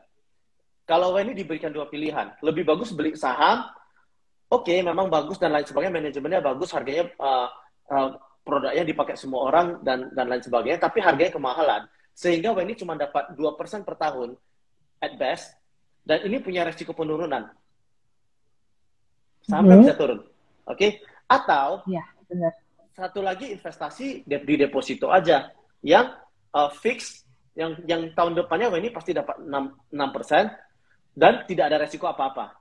Kalau Weni diberikan dua pilihan, lebih bagus beli saham, oke, memang bagus dan lain sebagainya, manajemennya bagus, harganya produknya dipakai semua orang dan lain sebagainya, tapi harganya kemahalan. Sehingga Weni cuma dapat 2% per tahun at best, dan ini punya resiko penurunan. Sahamnya Mhm. bisa turun. Oke? Atau Ya, benar. satu lagi investasi di deposito aja yang fix, yang tahun depannya ini pasti dapat 6% dan tidak ada resiko apa-apa.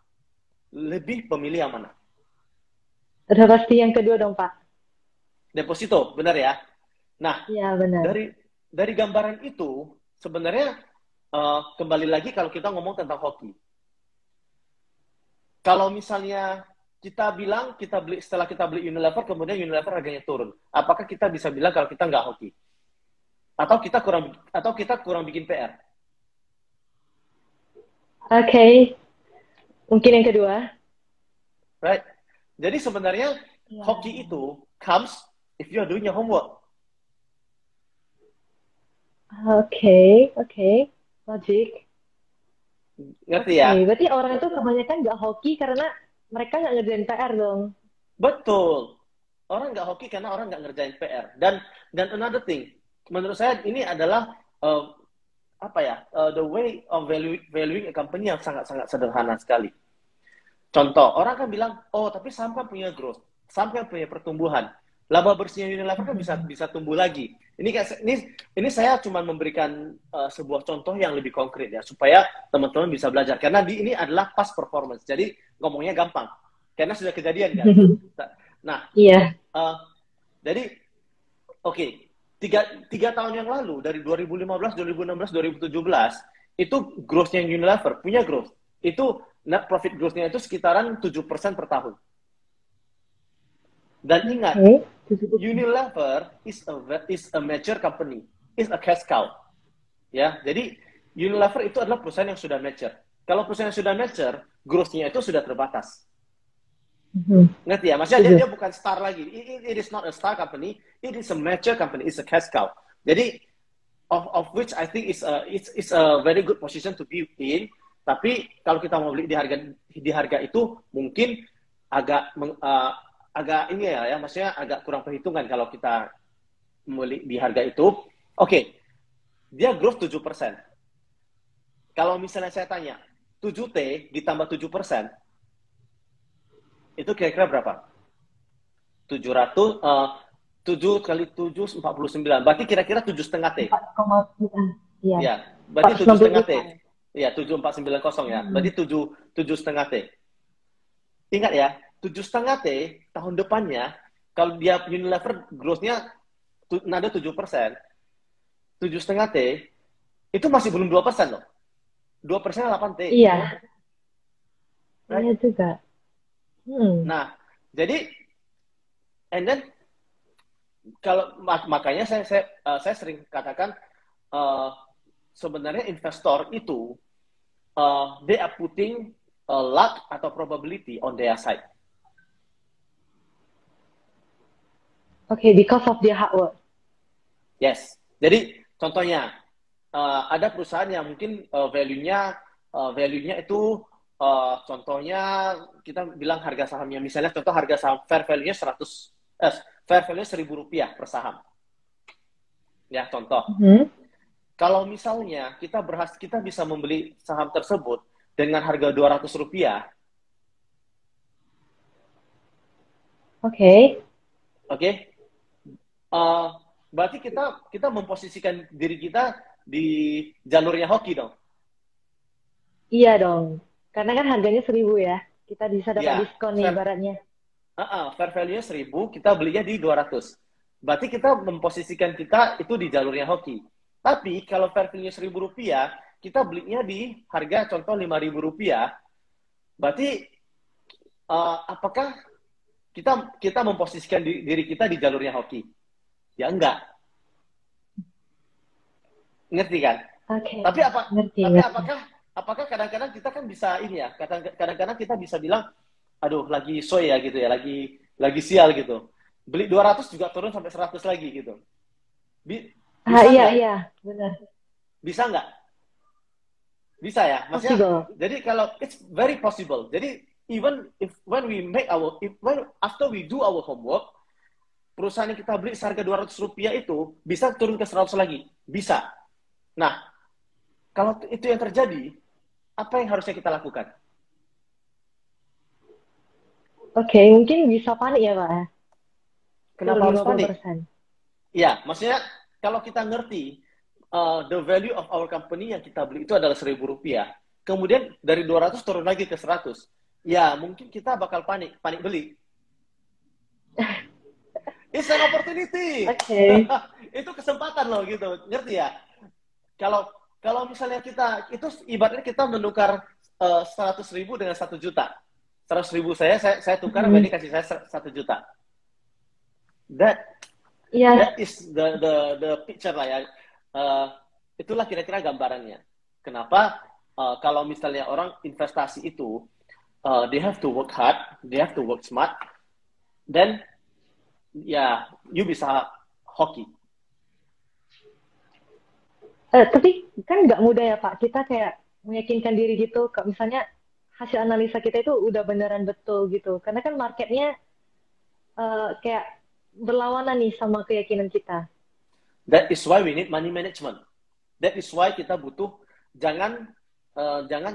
Lebih pemilih yang mana? Udah pasti yang kedua dong, Pak. Deposito, benar ya? Nah, Iya, benar. dari gambaran itu sebenarnya kembali lagi kalau kita ngomong tentang hoki. Kalau misalnya kita bilang setelah kita beli Unilever, kemudian Unilever harganya turun, apakah kita bisa bilang kalau kita nggak hoki? Atau kita kurang bikin PR? Oke, mungkin yang kedua. Right? Jadi sebenarnya Ya. hoki itu comes if you are doing your homework. Oke, oke. Logic. Ngerti Oke, ya? berarti orang itu kebanyakan nggak hoki karena mereka nggak ngerjain PR dong. Betul. Orang nggak hoki karena orang nggak ngerjain PR. Dan another thing, menurut saya ini adalah apa ya, the way of valuing a company yang sangat-sangat sederhana sekali. Contoh, orang kan bilang, oh tapi saham kan punya growth, saham kan punya pertumbuhan. Laba bersihnya Unilever kan bisa tumbuh lagi. Ini saya cuma memberikan sebuah contoh yang lebih konkret ya, supaya teman-teman bisa belajar. Karena ini adalah past performance, jadi ngomongnya gampang. Karena sudah kejadian kan. Nah, Iya. jadi oke, okay, tiga tahun yang lalu dari 2015, 2016, 2017 itu growth-nya Unilever punya growth. Itu net profit growth-nya itu sekitaran 7% per tahun. Dan ingat, Oke. Unilever is a mature company, is a cash cow. Ya, jadi Unilever itu adalah perusahaan yang sudah mature. Kalau perusahaan yang sudah mature, growth-nya itu sudah terbatas. Ngerti ya? Maksudnya dia bukan star lagi. It is not a star company. It is a mature company. It's a cash cow. Jadi, of which I think it's a very good position to be in. Tapi kalau kita mau beli di harga itu mungkin agak ini ya, maksudnya agak kurang perhitungan kalau kita beli di harga itu. Oke, dia growth 7%. Kalau misalnya saya tanya, 7T ditambah 7%, itu kira-kira berapa? 700, 7 kali 7, 49. Berarti kira-kira 7,5 T. 4,9. Iya. Ya, berarti 7,5 T. 4,9. Ya, 7490 ya. Berarti 7,5 T. Ingat ya, 7,5 T tahun depannya, kalau dia Unilever growth-nya nada 7%, 7,5 T, itu masih belum 2% loh. 2% 8 T. Iya, Right? iya juga. Nah, jadi, and then, kalau makanya saya sering katakan, sebenarnya investor itu, they are putting a luck atau probability on their side. Oke, because of their hard work. Yes. Jadi contohnya, ada perusahaan yang mungkin value-nya itu, contohnya kita bilang harga sahamnya, misalnya contoh harga saham fair value-nya fair value Rp1.000 per saham. Ya, contoh. Kalau misalnya kita bisa membeli saham tersebut dengan harga Rp200. Oke. Oke. Berarti kita memposisikan diri kita di jalurnya hoki dong. Iya dong. Karena kan harganya 1.000 ya. Kita bisa dapat Ya, diskon nih ibaratnya. fair value-nya 1.000, kita belinya di 200. Berarti kita memposisikan kita itu di jalurnya hoki. Tapi kalau fair value-nya Rp1.000, kita belinya di harga contoh Rp5.000. Berarti apakah kita memposisikan diri kita di jalurnya hoki? Ya enggak. Ngerti kan? Oke. Tapi Ngerti. apakah kadang-kadang kita kan bisa ini ya, kadang-kadang kita bisa bilang, aduh lagi soy ya gitu ya, lagi sial gitu. Beli 200 juga turun sampai 100 lagi gitu. Bisa nggak? Iya, benar. Bisa nggak? Bisa ya? Maksudnya, Possible. jadi kalau it's very possible. Jadi even after we do our homework, perusahaan yang kita beli seharga Rp200 itu bisa turun ke 100 lagi. Bisa. Nah, kalau itu yang terjadi, apa yang harusnya kita lakukan? Oke, mungkin bisa panik ya, Pak. Kenapa harus panik? 50%. Ya, maksudnya kalau kita ngerti the value of our company yang kita beli itu adalah Rp1.000, kemudian dari 200 turun lagi ke 100, ya mungkin kita bakal panik beli. It's an opportunity. Oke. Itu kesempatan loh gitu, ngerti ya? Kalau misalnya itu ibaratnya kita menukar 100.000 dengan 1 juta. 100.000 saya tukar, Wendy kasih saya 1 juta. That is the picture lah ya. Itulah kira-kira gambarannya. Kenapa kalau misalnya orang investasi itu, they have to work hard, they have to work smart, then ya you bisa hoki. Tapi kan nggak mudah ya Pak, kita kayak meyakinkan diri gitu, misalnya hasil analisa kita itu udah beneran betul gitu, karena kan marketnya kayak berlawanan nih sama keyakinan kita. That is why we need money management. That is why kita butuh jangan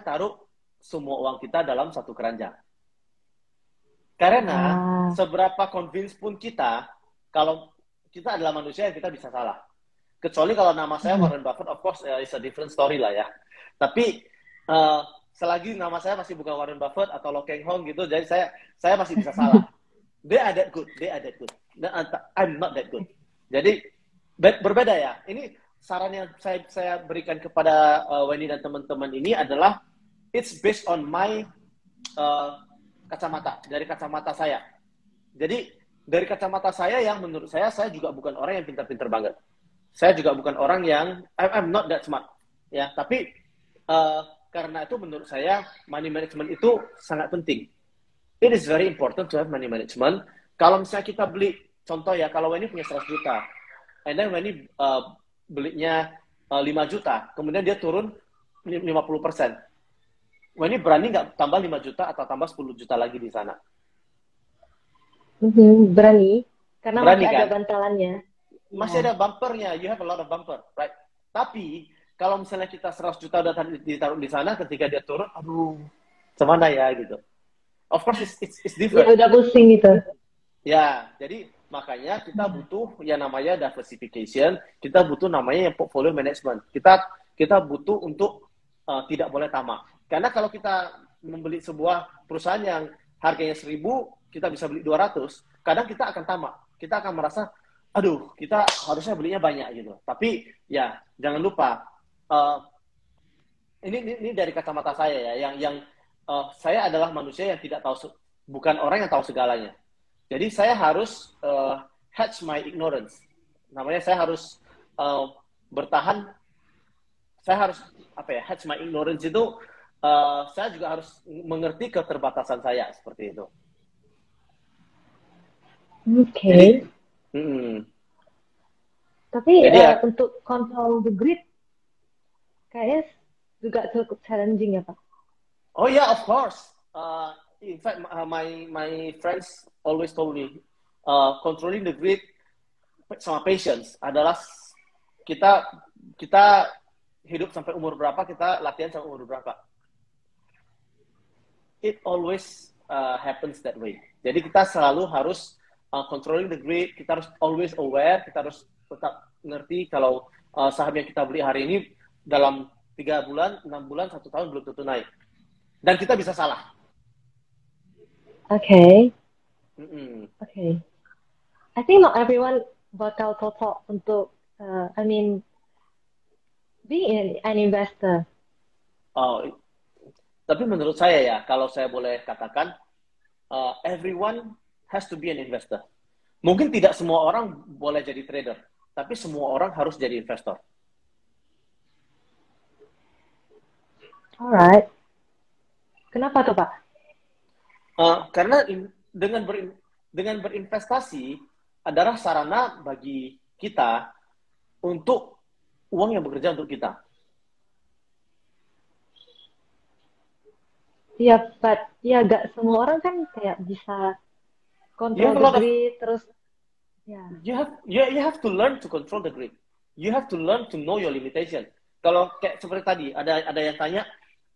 taruh semua uang kita dalam satu keranjang. Karena seberapa convince pun kita, kalau kita adalah manusia, kita bisa salah. Kecuali kalau nama saya Warren Buffett, of course it's a different story lah ya. Tapi selagi nama saya masih bukan Warren Buffett atau Lo Keng Hong gitu, jadi saya masih bisa salah. They are that good. I'm not that good. Jadi berbeda ya. Ini saran yang saya berikan kepada Wendy dan teman-teman ini adalah it's based on my kacamata, dari kacamata saya. Jadi dari kacamata saya yang menurut saya juga bukan orang yang pintar-pintar banget. Saya juga bukan orang yang I'm not that smart, ya. Tapi karena itu menurut saya money management itu sangat penting. It is very important to have money management. Kalau misalnya kita beli, contoh ya, kalau Wendy punya 100 juta, and then Wendy belinya 5 juta, kemudian dia turun 50%. Wendy berani nggak tambah 5 juta atau tambah 10 juta lagi di sana? Berani, karena berani, masih kan? ada bantalannya. Masih ada bumpernya, you have a lot of bumper, right? Tapi kalau misalnya kita 100 juta udah ditaruh di sana, ketika dia turun, aduh, semana ya gitu. Of course it's different. Ya udah pusing gitu. Ya, jadi makanya kita butuh yang namanya diversification, kita butuh namanya yang portfolio management. Kita butuh untuk tidak boleh tamak. Karena kalau kita membeli sebuah perusahaan yang harganya 1.000, kita bisa beli 200, kadang kita akan tamak. Kita akan merasa, aduh, kita harusnya belinya banyak gitu. Tapi ya jangan lupa, uh, ini dari kacamata saya ya, yang saya adalah manusia yang tidak tahu, bukan orang yang tahu segalanya. Jadi saya harus hedge my ignorance. Namanya saya harus bertahan, saya harus apa ya, hedge my ignorance itu saya juga harus mengerti keterbatasan saya seperti itu. Jadi, Okay. Tapi jadi ya, untuk control the grid kayaknya juga cukup challenging ya Pak. oh yeah, of course. In fact, my friends always told me, controlling the grid sama patience adalah kita kita hidup sampai umur berapa, kita latihan sampai umur berapa. It always happens that way. Jadi kita selalu harus controlling the grid, kita harus always aware, kita harus tetap ngerti kalau saham yang kita beli hari ini dalam 3 bulan, 6 bulan, 1 tahun belum tentu naik. Dan kita bisa salah. Okay. Mm-mm. Okay. I think not everyone bakal cocok untuk, I mean, being an investor. Oh, tapi menurut saya ya, kalau saya boleh katakan, everyone has to be an investor. Mungkin tidak semua orang boleh jadi trader, tapi semua orang harus jadi investor. Alright. Kenapa tuh Pak? Karena dengan berinvestasi adalah sarana bagi kita untuk uang yang bekerja untuk kita. Ya, but ya gak semua orang kan kayak bisa You kontrol have a the lot of grid terus ya. you have to learn to control the grid. You have to learn to know your limitation. Kalau kayak seperti tadi ada yang tanya,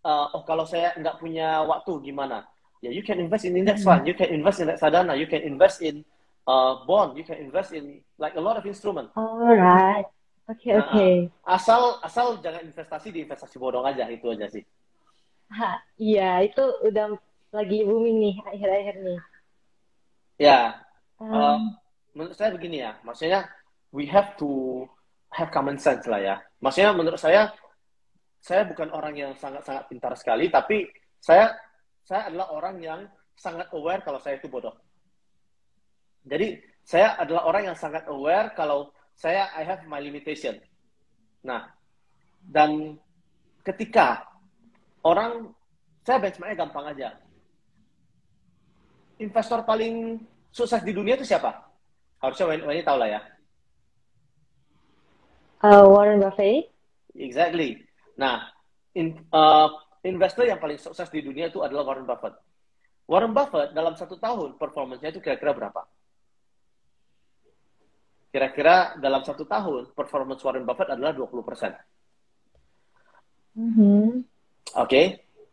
oh kalau saya nggak punya waktu gimana? Ya, you can invest in index fund, you can invest in reksadana, you can invest in bond, you can invest in like a lot of instrument. Alright. Okay, okay. Asal jangan investasi di investasi bodong aja, itu aja sih. Iya, itu udah lagi booming nih akhir-akhir nih. Ya, Um, menurut saya begini ya, maksudnya we have to have common sense lah ya. Maksudnya menurut saya bukan orang yang sangat-sangat pintar sekali, tapi saya adalah orang yang sangat aware kalau saya itu bodoh. Jadi saya adalah orang yang sangat aware kalau I have my limitation. Nah, dan ketika saya benchmarknya gampang aja. Investor paling sukses di dunia itu siapa? Harusnya Wani tahu lah ya. Warren Buffett. Exactly. Nah, investor yang paling sukses di dunia itu adalah Warren Buffett. Warren Buffett dalam 1 tahun performanya itu kira-kira berapa? Kira-kira dalam 1 tahun performance Warren Buffett adalah 20%. Oke.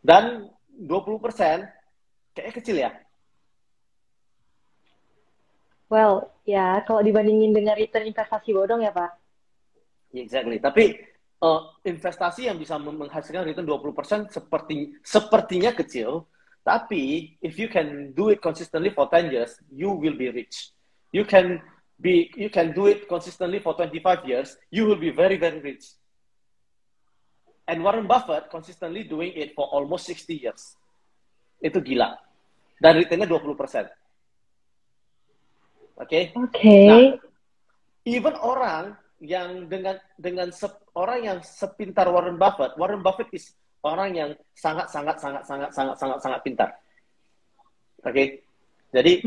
Dan 20% kayaknya kecil ya. Well, ya kalau dibandingin dengan return investasi bodong ya Pak. Exactly. Tapi investasi yang bisa menghasilkan return 20% sepertinya kecil, tapi if you can do it consistently for 10 years, you will be rich. You can do it consistently for 25 years, you will be very, very rich. And Warren Buffett consistently doing it for almost 60 years. Itu gila. Dan returnnya 20%. Oke? Nah, even orang yang dengan orang yang sepintar Warren Buffett is orang yang sangat pintar. Oke? Jadi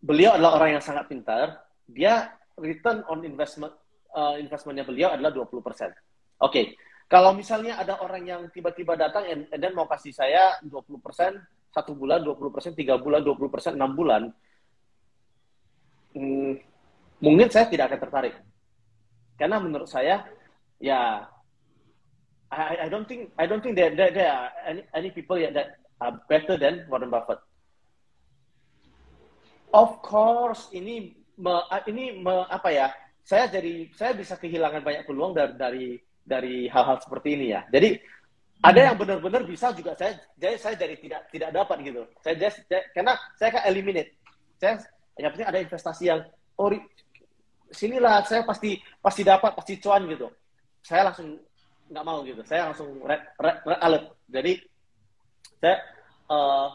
beliau adalah orang yang sangat pintar. Dia return on investmentnya beliau adalah 20%. Oke. Kalau misalnya ada orang yang tiba-tiba datang dan mau kasih saya 20%, 1 bulan, 20%, 3 bulan, 20%, 6 bulan, mungkin saya tidak akan tertarik. Karena menurut saya, ya, I don't think there are any people that are better than Warren Buffett. Of course, ini apa ya? Saya bisa kehilangan banyak peluang dari hal-hal seperti ini ya. Jadi ada yang benar-benar bisa juga saya jadi tidak dapat gitu. Karena saya akan eliminate. Yang penting ada investasi yang sinilah saya pasti dapat, pasti cuan gitu. Saya langsung nggak mau gitu. Saya langsung red alert. Saya uh,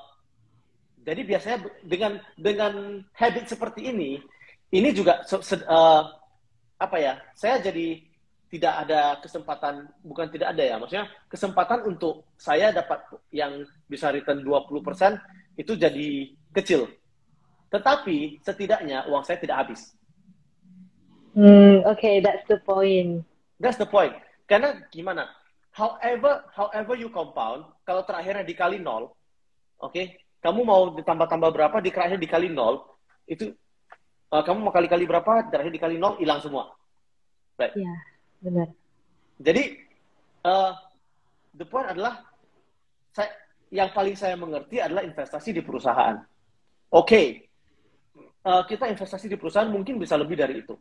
jadi biasanya dengan habit seperti ini juga apa ya? Saya jadi tidak ada kesempatan, bukan tidak ada ya, maksudnya kesempatan untuk saya dapat yang bisa return 20% itu jadi kecil. Tetapi setidaknya uang saya tidak habis. Okay, that's the point. That's the point. Karena gimana? However you compound, kalau terakhirnya dikali 0, oke, kamu mau ditambah-tambah berapa, terakhir dikali 0, itu kamu mau kali-kali berapa, terakhir dikali 0, hilang semua. Right? Iya, benar. Jadi, the point adalah, yang paling saya mengerti adalah investasi di perusahaan. Oke, kita investasi di perusahaan mungkin bisa lebih dari itu.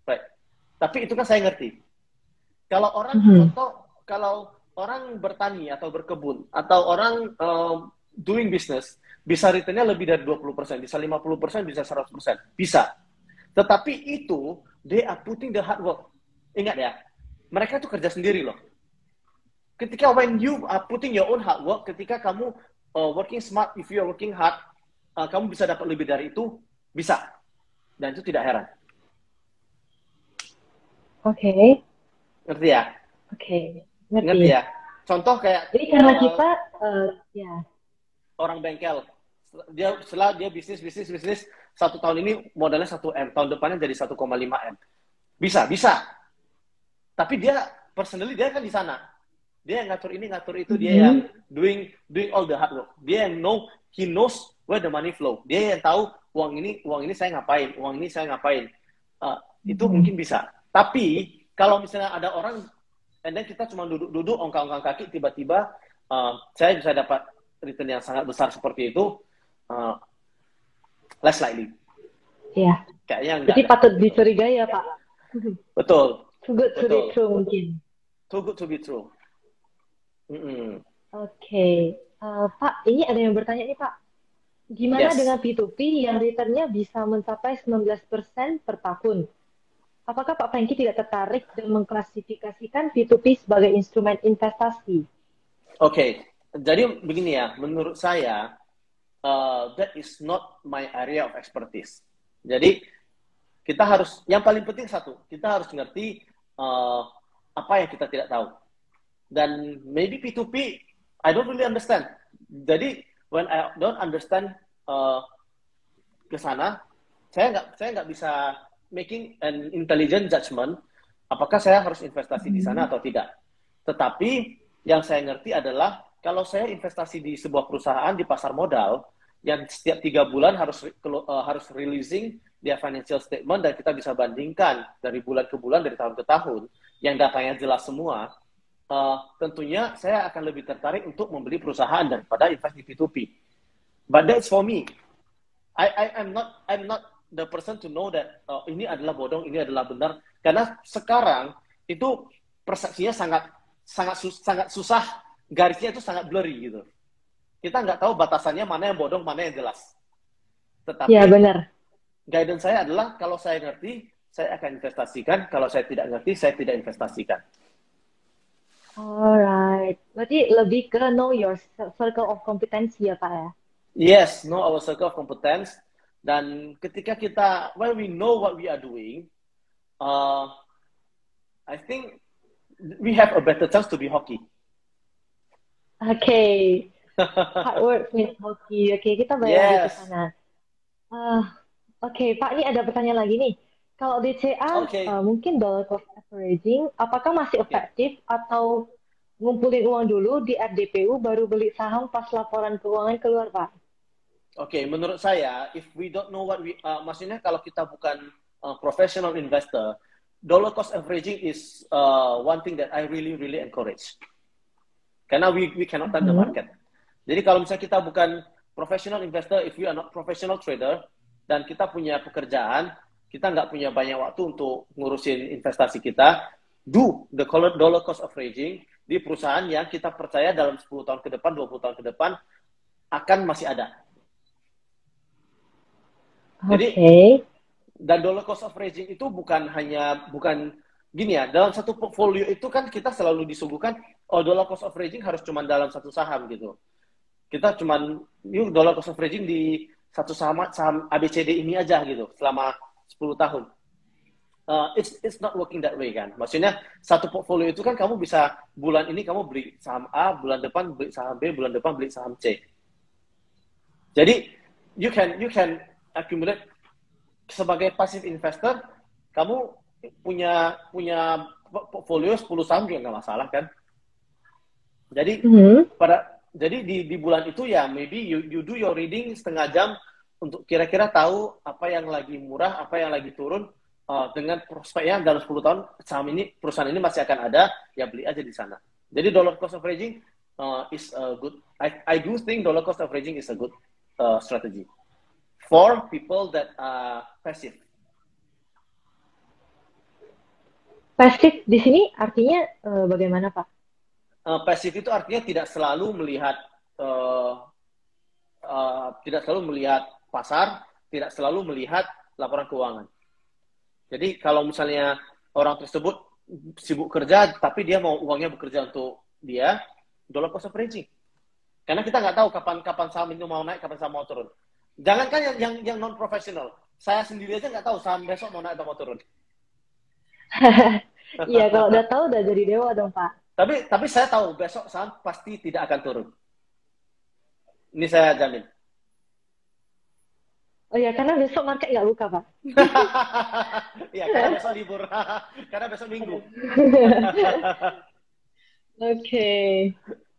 Right? Tapi itu kan saya ngerti. Kalau orang kalau orang bertani atau berkebun atau orang doing business bisa returnnya lebih dari 20%, bisa 50%, bisa 100%, bisa. Tetapi itu they are putting the hard work. Ingat ya, mereka tuh kerja sendiri loh. Ketika when you are putting your own hard work, ketika kamu working smart, if you are working hard, kamu bisa dapat lebih dari itu, bisa. Dan itu tidak heran. Oke. Ngerti ya? Oke, ngerti ya? Contoh kayak jadi karena kita ya orang bengkel, setelah dia bisnis 1 tahun ini modalnya 1 M, tahun depannya jadi 1,5 M. Bisa. Tapi dia personally dia kan di sana. Dia yang ngatur ini, ngatur itu, dia yang doing all the hard work. Dia yang he knows where the money flow. Dia yang tahu uang ini saya ngapain, uang ini saya ngapain. Itu mungkin bisa. Tapi kalau misalnya ada orang and then kita cuma duduk ongkang-ongkang kaki, tiba-tiba saya bisa dapat return yang sangat besar seperti itu, less likely. Iya. Kayaknya enggak. Jadi patut dicurigai ya, Pak. Betul. Too good to be true mungkin. Too good to be true. Oke. Pak, ini ada yang bertanya nih, Pak. Gimana dengan P2P yang returnnya bisa mencapai 19% per tahun? Apakah Pak Franky tidak tertarik dan mengklasifikasikan P2P sebagai instrumen investasi? Oke, jadi begini ya, menurut saya, that is not my area of expertise. Jadi, kita harus, yang paling penting satu, kita harus ngerti apa yang kita tidak tahu. Dan maybe P2P, I don't really understand. Jadi, when I don't understand ke sana, saya nggak bisa making an intelligent judgment, apakah saya harus investasi di sana atau tidak. Tetapi yang saya ngerti adalah kalau saya investasi di sebuah perusahaan di pasar modal yang setiap 3 bulan harus releasing dia financial statement dan kita bisa bandingkan dari bulan ke bulan, dari tahun ke tahun, yang datanya jelas semua, tentunya saya akan lebih tertarik untuk membeli perusahaan daripada invest di P2P. But that's for me. I'm not the person to know that ini adalah bodong, ini adalah benar. Karena sekarang itu persepsinya sangat susah, garisnya itu sangat blurry gitu. Kita nggak tahu batasannya mana yang bodong, mana yang jelas. Tetapi ya, benar. Guidance saya adalah kalau saya ngerti, saya akan investasikan. Kalau saya tidak ngerti, saya tidak investasikan. Alright. Berarti lebih ke know your circle of competence ya, Pak ya? Yes, know our circle of competence. Dan ketika kita, when we know what we are doing, I think we have a better chance to be hockey. Oke. Hard work with hockey. Oke, kita balik lagi ke sana. Oke, Pak, ini ada pertanyaan lagi nih. Kalau DCA, mungkin dollar cost averaging, apakah masih efektif atau ngumpulin uang dulu di RDPU baru beli saham pas laporan keuangan keluar, Pak? Oke, menurut saya, if we don't know what maksudnya kalau kita bukan professional investor, dollar cost averaging is one thing that I really encourage. Karena we cannot time the market. Jadi kalau misalnya kita bukan professional investor, if we are not professional trader, dan kita punya pekerjaan, kita nggak punya banyak waktu untuk ngurusin investasi kita, do the dollar cost averaging di perusahaan yang kita percaya dalam 10 tahun ke depan, 20 tahun ke depan, akan masih ada. Jadi, Dan dollar cost averaging itu bukan gini ya, dalam satu portfolio itu kan kita selalu disuguhkan, oh dollar cost averaging harus cuma dalam satu saham gitu. Kita cuman yuk dollar cost averaging di satu saham ABCD ini aja gitu selama 10 tahun. It's not working that way kan. Maksudnya satu portfolio itu kan kamu bisa bulan ini kamu beli saham A, bulan depan beli saham B, bulan depan beli saham C. Jadi you can accumulate sebagai passive investor, kamu punya portfolio 10 saham juga nggak masalah kan. Jadi jadi di bulan itu ya maybe you do your reading setengah jam untuk kira-kira tahu apa yang lagi murah, apa yang lagi turun, dengan prospeknya dalam 10 tahun saham ini, perusahaan ini masih akan ada, ya beli aja di sana. Jadi dollar cost averaging is a good, I do think dollar cost averaging is a good strategy for people that are passive. Passive di sini artinya bagaimana, Pak? Passive itu artinya tidak selalu melihat pasar, tidak selalu melihat laporan keuangan. Jadi kalau misalnya orang tersebut sibuk kerja, tapi dia mau uangnya bekerja untuk dia, dollar cost averaging. Karena kita nggak tahu kapan saham itu mau naik, kapan saham mau turun. Jangankan yang non profesional, saya sendiri aja nggak tahu saham besok mau naik atau mau turun. Iya, kalau udah tahu udah jadi dewa dong, Pak. Tapi saya tahu besok saham pasti tidak akan turun. Ini saya jamin. Oh ya, karena besok market nggak buka, Pak. Iya, karena besok libur. Karena besok minggu. Oke.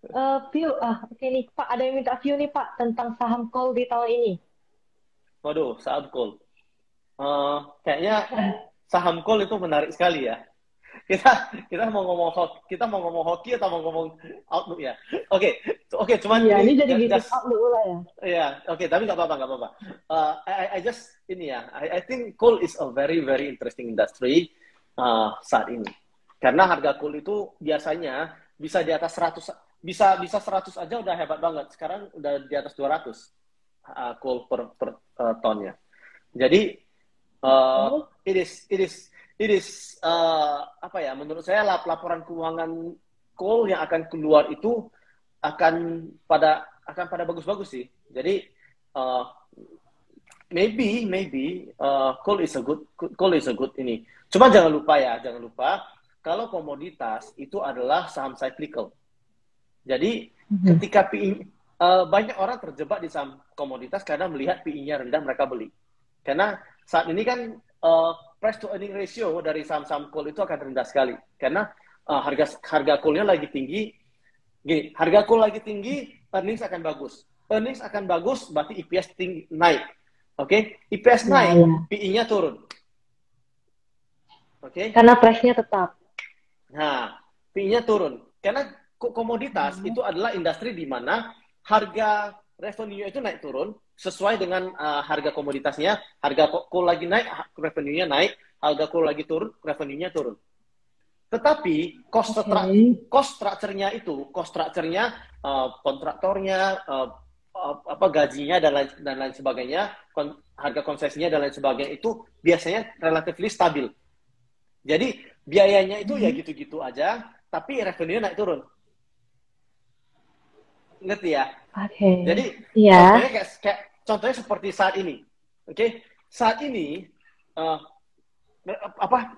Oke nih, Pak. Ada yang minta view nih, Pak, tentang saham call di tahun ini. Waduh, saham call. Kayaknya saham call itu menarik sekali ya. Kita mau ngomong hoki atau mau ngomong outlook ya? Oke, cuman iya, ini jadi bisnis outlook lah ya. Iya, oke, tapi nggak apa-apa. I just ini ya, I think coal is a very very interesting industry saat ini. Karena harga coal itu biasanya bisa di atas 100, bisa 100 aja udah hebat banget. Sekarang udah di atas 200 coal per tonnya. Jadi it is apa ya, menurut saya laporan keuangan coal yang akan keluar itu akan pada bagus-bagus sih. Jadi maybe coal is a good ini. Cuma jangan lupa kalau komoditas itu adalah saham cyclical. Jadi ketika PI, banyak orang terjebak di saham komoditas karena melihat PI-nya rendah mereka beli. Karena saat ini kan price to earning ratio dari saham-saham coal itu akan rendah sekali. Karena harga coalnya lagi tinggi. Gini, harga coal lagi tinggi, earnings akan bagus. Earnings akan bagus, berarti EPS naik. Oke? EPS naik, PI-nya turun. Oke? Karena price-nya tetap. Nah, PI-nya turun. Karena komoditas itu adalah industri di mana harga revenue itu naik turun sesuai dengan harga komoditasnya. Harga coal lagi naik, revenue-nya naik. Harga coal lagi turun, revenue-nya turun. Tetapi cost structure-nya kontraktornya, gajinya dan lain sebagainya, harga konsesinya dan lain sebagainya itu biasanya relatively stabil. Jadi biayanya itu ya gitu-gitu aja, tapi revenue naik turun. Ngerti ya? Oke. Jadi contohnya seperti saat ini. Oke? Saat ini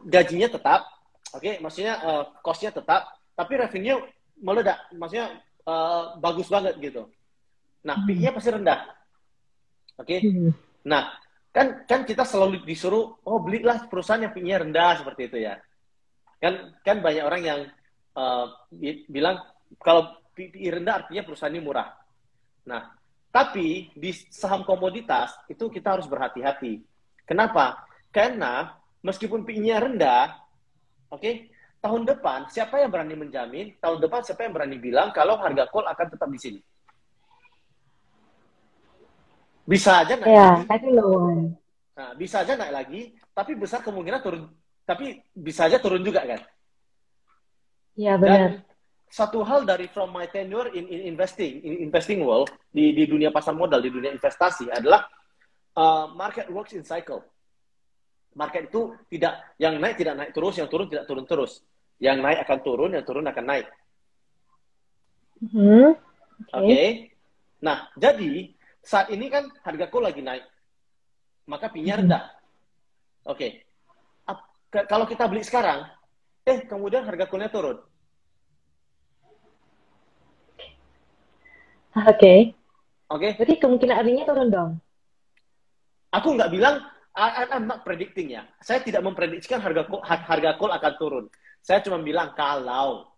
gajinya tetap, maksudnya cost-nya tetap, tapi revenue meledak, maksudnya bagus banget gitu. Nah, PI-nya pasti rendah. Nah, kan kita selalu disuruh, belilah perusahaan yang PI-nya rendah seperti itu ya. Kan banyak orang yang bilang kalau PI rendah artinya perusahaan ini murah. Nah, tapi di saham komoditas itu kita harus berhati-hati. Kenapa? Karena meskipun PI-nya rendah, tahun depan siapa yang berani menjamin? Tahun depan siapa yang berani bilang kalau harga coal akan tetap di sini? Bisa aja naik lagi. Nah, bisa aja naik lagi, tapi besar kemungkinan turun. Tapi bisa aja turun juga kan? Iya, benar. Dan satu hal dari from my tenure in investing world, di dunia pasar modal, di dunia investasi adalah market works in cycle. Market itu yang naik tidak naik terus, yang turun tidak turun terus. Yang naik akan turun, yang turun akan naik. Mhm. Oke. Nah, jadi saat ini kan harga coal lagi naik, maka P-nya rendah. Oke. Kalau kita beli sekarang, kemudian harga coalnya turun. Oke. Oke. Berarti kemungkinan artinya turun dong. Aku nggak bilang, I'm not predicting ya. Saya tidak memprediksikan harga coal akan turun. Saya cuma bilang kalau,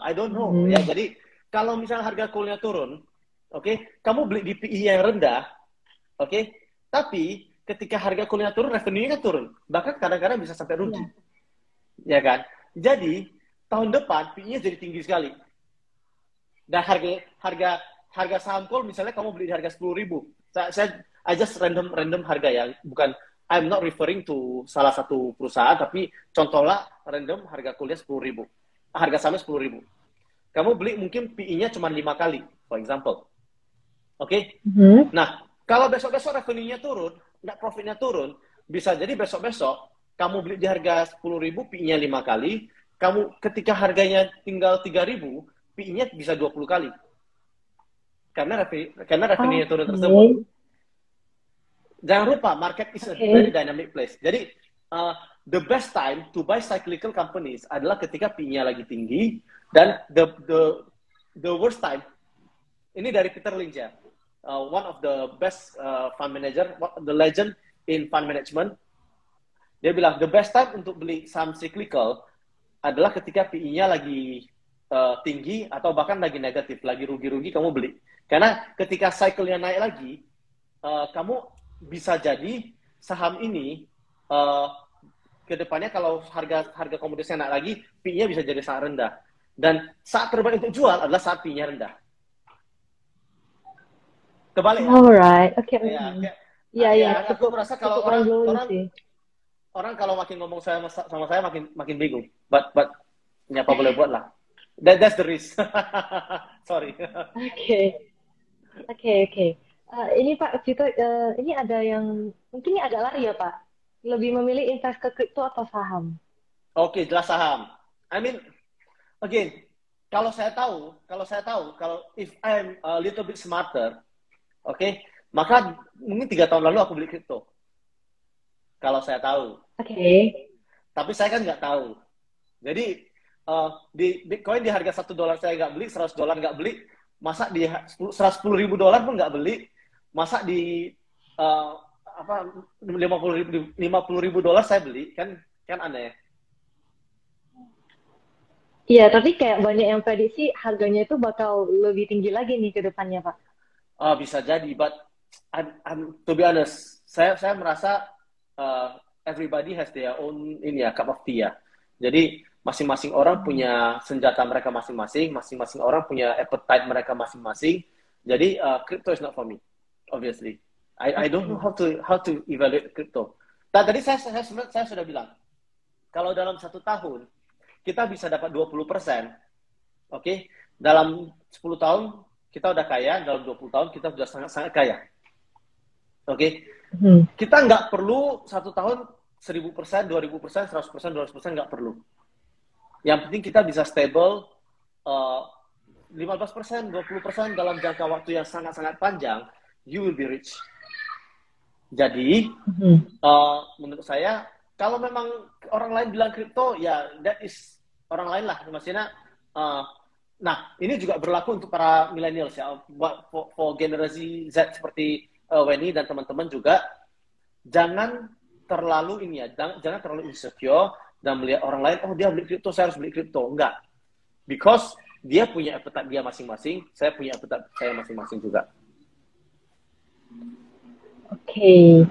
I don't know ya. Jadi kalau misalnya harga coalnya turun, oke, kamu beli di PI yang rendah, oke, tapi ketika harga coalnya turun, revenue-nya turun. Bahkan kadang-kadang bisa sampai rugi. Ya kan? Jadi tahun depan PI-nya jadi tinggi sekali. Dan harga saham coal misalnya kamu beli di harga 10.000. I just random harga ya, bukan, I'm not referring to salah satu perusahaan, tapi contohnya random harga kuliah 10.000, harga sahamnya 10.000. Kamu beli mungkin PI-nya cuma 5 kali, for example. Oke? Nah, kalau besok-besok revenue-nya turun, net profit-nya turun, bisa jadi besok-besok kamu beli di harga 10.000, PI-nya 5 kali, ketika harganya tinggal 3.000, PI-nya bisa 20 kali. Karena revenue-nya turun tersebut. Jangan lupa, market is a very dynamic place. Jadi, the best time to buy cyclical companies adalah ketika PI-nya lagi tinggi, dan the worst time, ini dari Peter Lynch ya, one of the best fund manager, the legend in fund management, dia bilang, the best time untuk beli saham cyclical adalah ketika PI-nya lagi tinggi, atau bahkan lagi negatif, lagi rugi-rugi, kamu beli. Karena ketika cycle-nya naik lagi, kamu bisa jadi saham ini ke depannya kalau harga komoditasnya naik lagi, PI-nya bisa jadi sangat rendah. Dan saat terbaik untuk jual adalah saat PI-nya rendah. Kebalik ya? Alright, oke. Ya, aku merasa kalau orang kalau makin ngomong sama saya makin bingung. But apa boleh buat lah. That's the risk. Sorry. Oke. Ini Pak Cito, ini ada yang mungkin ini agak lari ya Pak. Lebih memilih invest ke kripto atau saham? Oke, jelas saham. I mean, again, kalau if I'm a little bit smarter, oke, maka mungkin 3 tahun lalu aku beli kripto. Kalau saya tahu. Tapi saya kan nggak tahu. Jadi di Bitcoin di harga $1 saya nggak beli, $100 nggak beli, masa di $110.000 pun nggak beli, masa di $50.000 saya beli, kan aneh. Iya, tapi kayak banyak yang prediksi harganya itu bakal lebih tinggi lagi nih ke depannya, Pak. Bisa jadi, but to be honest, saya merasa everybody has their own cup of tea ya. Jadi masing-masing orang punya senjata mereka masing-masing, masing-masing orang punya appetite mereka masing-masing. Jadi crypto is not for me, obviously. I don't know how to evaluate crypto. Tadi saya sudah bilang, kalau dalam 1 tahun kita bisa dapat 20%, oke? Dalam 10 tahun kita udah kaya, dalam 20 tahun kita sudah sangat-sangat kaya. Oke? Kita nggak perlu 1 tahun 1.000%, 2.000%, 100%, 200% nggak perlu. Yang penting kita bisa stable 15%, 20% dalam jangka waktu yang sangat-sangat panjang, you will be rich. Jadi, menurut saya, kalau memang orang lain bilang kripto, ya that is orang lain lah. Maksudnya, nah ini juga berlaku untuk para millennials ya, for generasi Z seperti Weni dan teman-teman juga, jangan terlalu jangan terlalu insecure dan melihat orang lain, dia beli kripto, saya harus beli kripto. Enggak. Because dia punya appetite dia masing-masing, saya punya appetite saya masing-masing juga. Oke.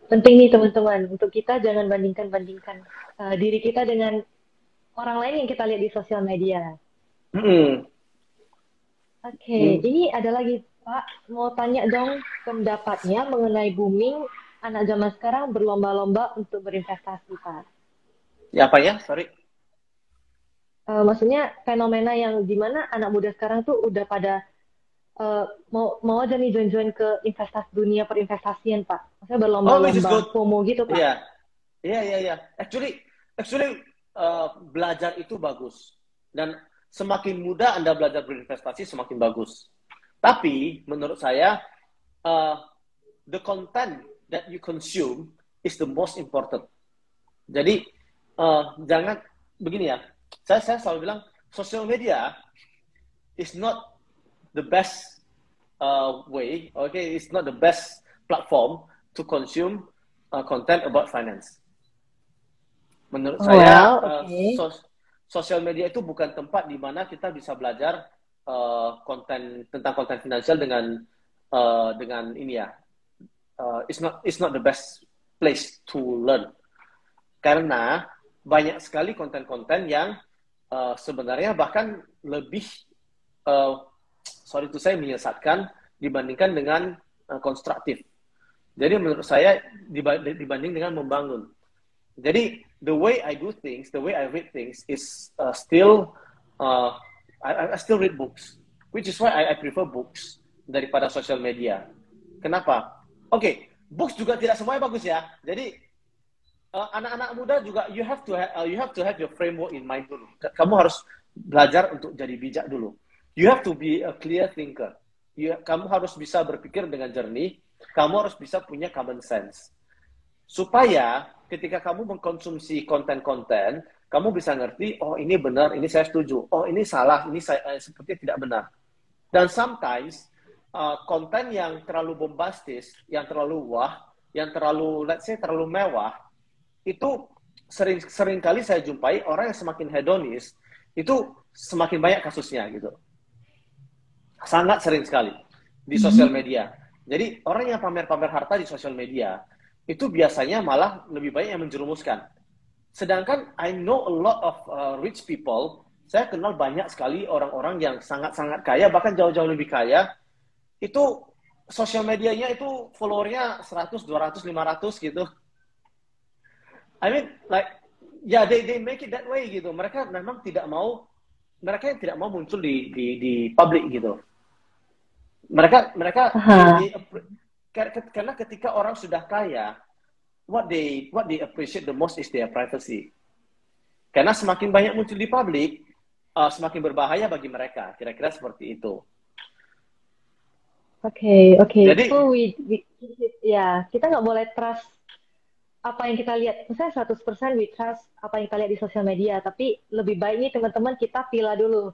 Penting nih teman-teman, untuk kita jangan bandingkan diri kita dengan orang lain yang kita lihat di sosial media. Oke, ini ada lagi Pak, mau tanya dong pendapatnya mengenai booming anak zaman sekarang berlomba-lomba untuk berinvestasi, Pak. Ya apa ya? Sorry. Maksudnya fenomena yang dimana anak muda sekarang tuh udah pada mau aja nih join ke dunia perinvestasian, Pak. Maksudnya berlomba-lomba FOMO gitu, Pak. Iya. Iya, iya, iya. Actually, belajar itu bagus. Dan semakin mudah Anda belajar berinvestasi, semakin bagus. Tapi, menurut saya, uh, the content that you consume is the most important. Jadi, jangan, begini ya, saya selalu bilang, social media is not the best way, okay, it's not the best platform to consume content about finance. Menurut Oh, saya, well, okay. sosial media itu bukan tempat di mana kita bisa belajar konten tentang konten finansial dengan ini ya. It's not the best place to learn karena banyak sekali konten-konten yang sebenarnya bahkan lebih sorry to say menyesatkan dibandingkan dengan konstruktif. Jadi menurut saya dibanding dengan membangun. Jadi the way I do things, the way I read things is still I still read books, which is why I prefer books daripada social media. Kenapa? Oke, books juga tidak semuanya bagus ya. Jadi anak-anak muda juga you have to have your framework in mind dulu. Kamu harus belajar untuk jadi bijak dulu. You have to be a clear thinker. Kamu harus bisa berpikir dengan jernih. Kamu harus bisa punya common sense. Supaya ketika kamu mengkonsumsi konten-konten, kamu bisa ngerti, oh ini benar, ini saya setuju. Oh ini salah, ini seperti tidak benar. Dan sometimes, konten yang terlalu bombastis, yang terlalu wah, yang terlalu, let's say, terlalu mewah, itu sering kali saya jumpai orang yang semakin hedonis, itu semakin banyak kasusnya gitu. Sangat sering sekali di sosial media. Jadi orang yang pamer-pamer harta di sosial media itu biasanya malah lebih banyak yang menjerumuskan. Sedangkan I know a lot of rich people, saya kenal banyak sekali orang-orang yang sangat-sangat kaya, bahkan jauh-jauh lebih kaya, itu sosial medianya itu followernya 100, 200, 500 gitu. I mean, like, ya yeah, they make it that way gitu. Mereka memang tidak mau muncul di publik gitu. Mereka karena ketika orang sudah kaya, what they appreciate the most is their privacy. Karena semakin banyak muncul di publik, semakin berbahaya bagi mereka. Kira-kira seperti itu. Oke. Jadi, So ya, kita nggak boleh trust apa yang kita lihat. Misalnya 100% we trust apa yang kita lihat di sosial media, tapi lebih baik nih teman-teman kita pilih dulu.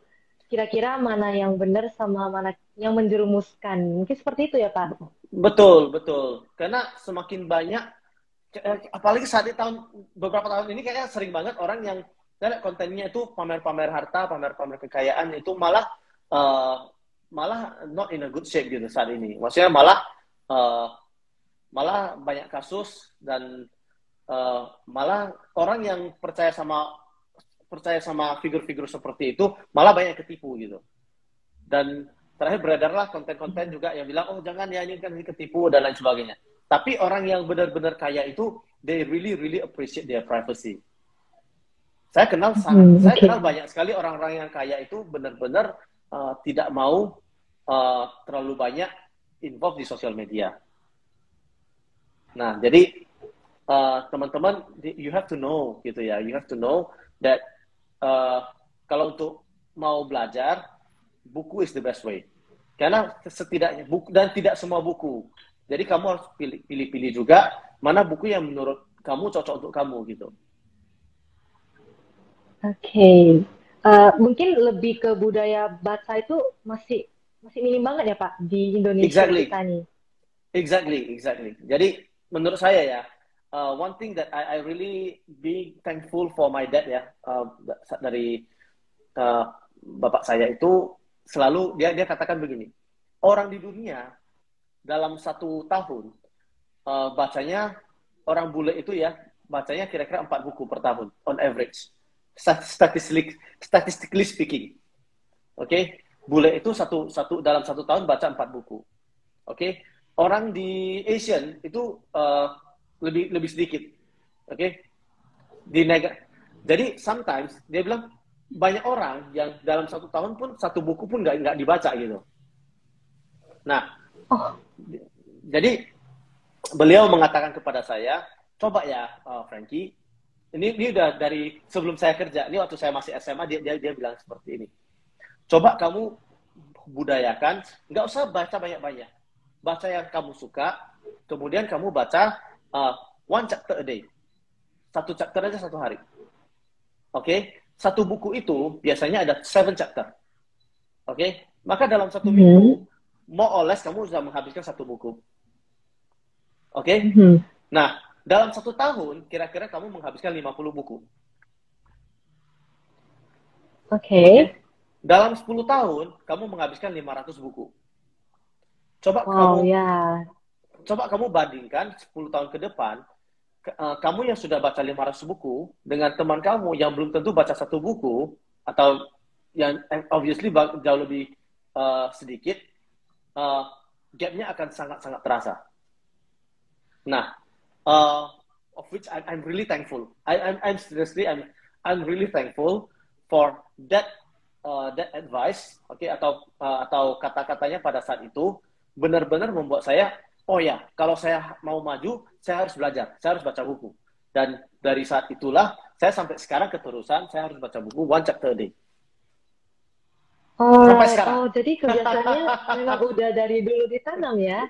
Kira-kira mana yang benar sama mana yang menjerumuskan. Mungkin seperti itu ya, Pak? betul. Karena semakin banyak, apalagi saat di beberapa tahun ini kayaknya sering banget orang yang kontennya itu pamer-pamer harta, pamer-pamer kekayaan, itu malah not in a good shape gitu saat ini. Maksudnya malah banyak kasus dan malah orang yang percaya sama figur-figur seperti itu malah banyak ketipu gitu. Dan terakhir beredarlah konten-konten juga yang bilang, oh jangan ya, ini kan ketipu dan lain sebagainya. Tapi orang yang benar-benar kaya itu, they really appreciate their privacy. Saya kenal banyak sekali orang-orang yang kaya itu benar-benar tidak mau terlalu banyak involved di sosial media. Nah, jadi teman-teman, you have to know gitu ya, you have to know that kalau untuk mau belajar, buku is the best way. Karena setidaknya dan tidak semua buku. Jadi kamu harus pilih-pilih juga mana buku yang menurut kamu cocok untuk kamu gitu. Oke. Mungkin lebih ke budaya baca itu masih minim banget ya Pak di Indonesia kita nih. Exactly. Jadi menurut saya ya, one thing that I really be thankful for my dad ya, dari bapak saya itu selalu dia katakan begini, orang di dunia dalam 1 tahun bacanya, orang bule itu ya bacanya kira-kira 4 buku per tahun on average, statistically speaking. Oke, bule itu dalam 1 tahun baca 4 buku. Oke, orang di Asian itu lebih sedikit. Oke, jadi sometimes dia bilang banyak orang yang dalam 1 tahun pun 1 buku pun nggak dibaca gitu. Nah, jadi beliau mengatakan kepada saya, coba ya, Frankie, ini udah dari sebelum saya kerja, ini waktu saya masih SMA, dia bilang seperti ini. Coba kamu budayakan, nggak usah baca banyak-banyak. Baca yang kamu suka, kemudian kamu baca one chapter a day. Satu chapter aja satu hari. Oke? Satu buku itu biasanya ada 7 chapter. Oke? Maka dalam satu minggu, more or less kamu sudah menghabiskan satu buku. Oke? Nah, dalam 1 tahun, kira-kira kamu menghabiskan 50 buku. Oke. Dalam 10 tahun, kamu menghabiskan 500 buku. Coba kamu bandingkan 10 tahun ke depan, kamu yang sudah baca 500 buku, dengan teman kamu yang belum tentu baca satu buku, atau yang obviously jauh lebih sedikit, gap-nya akan sangat-sangat terasa. Nah, of which I'm really thankful. I'm really thankful for that advice, atau kata-katanya pada saat itu benar-benar membuat saya, oh ya, kalau saya mau maju, saya harus belajar, saya harus baca buku. Dan dari saat itulah saya sampai sekarang keterusan, saya harus baca buku one chapter a day. Sampai sekarang. Oh, jadi kebiasaannya memang udah dari dulu ditanam ya?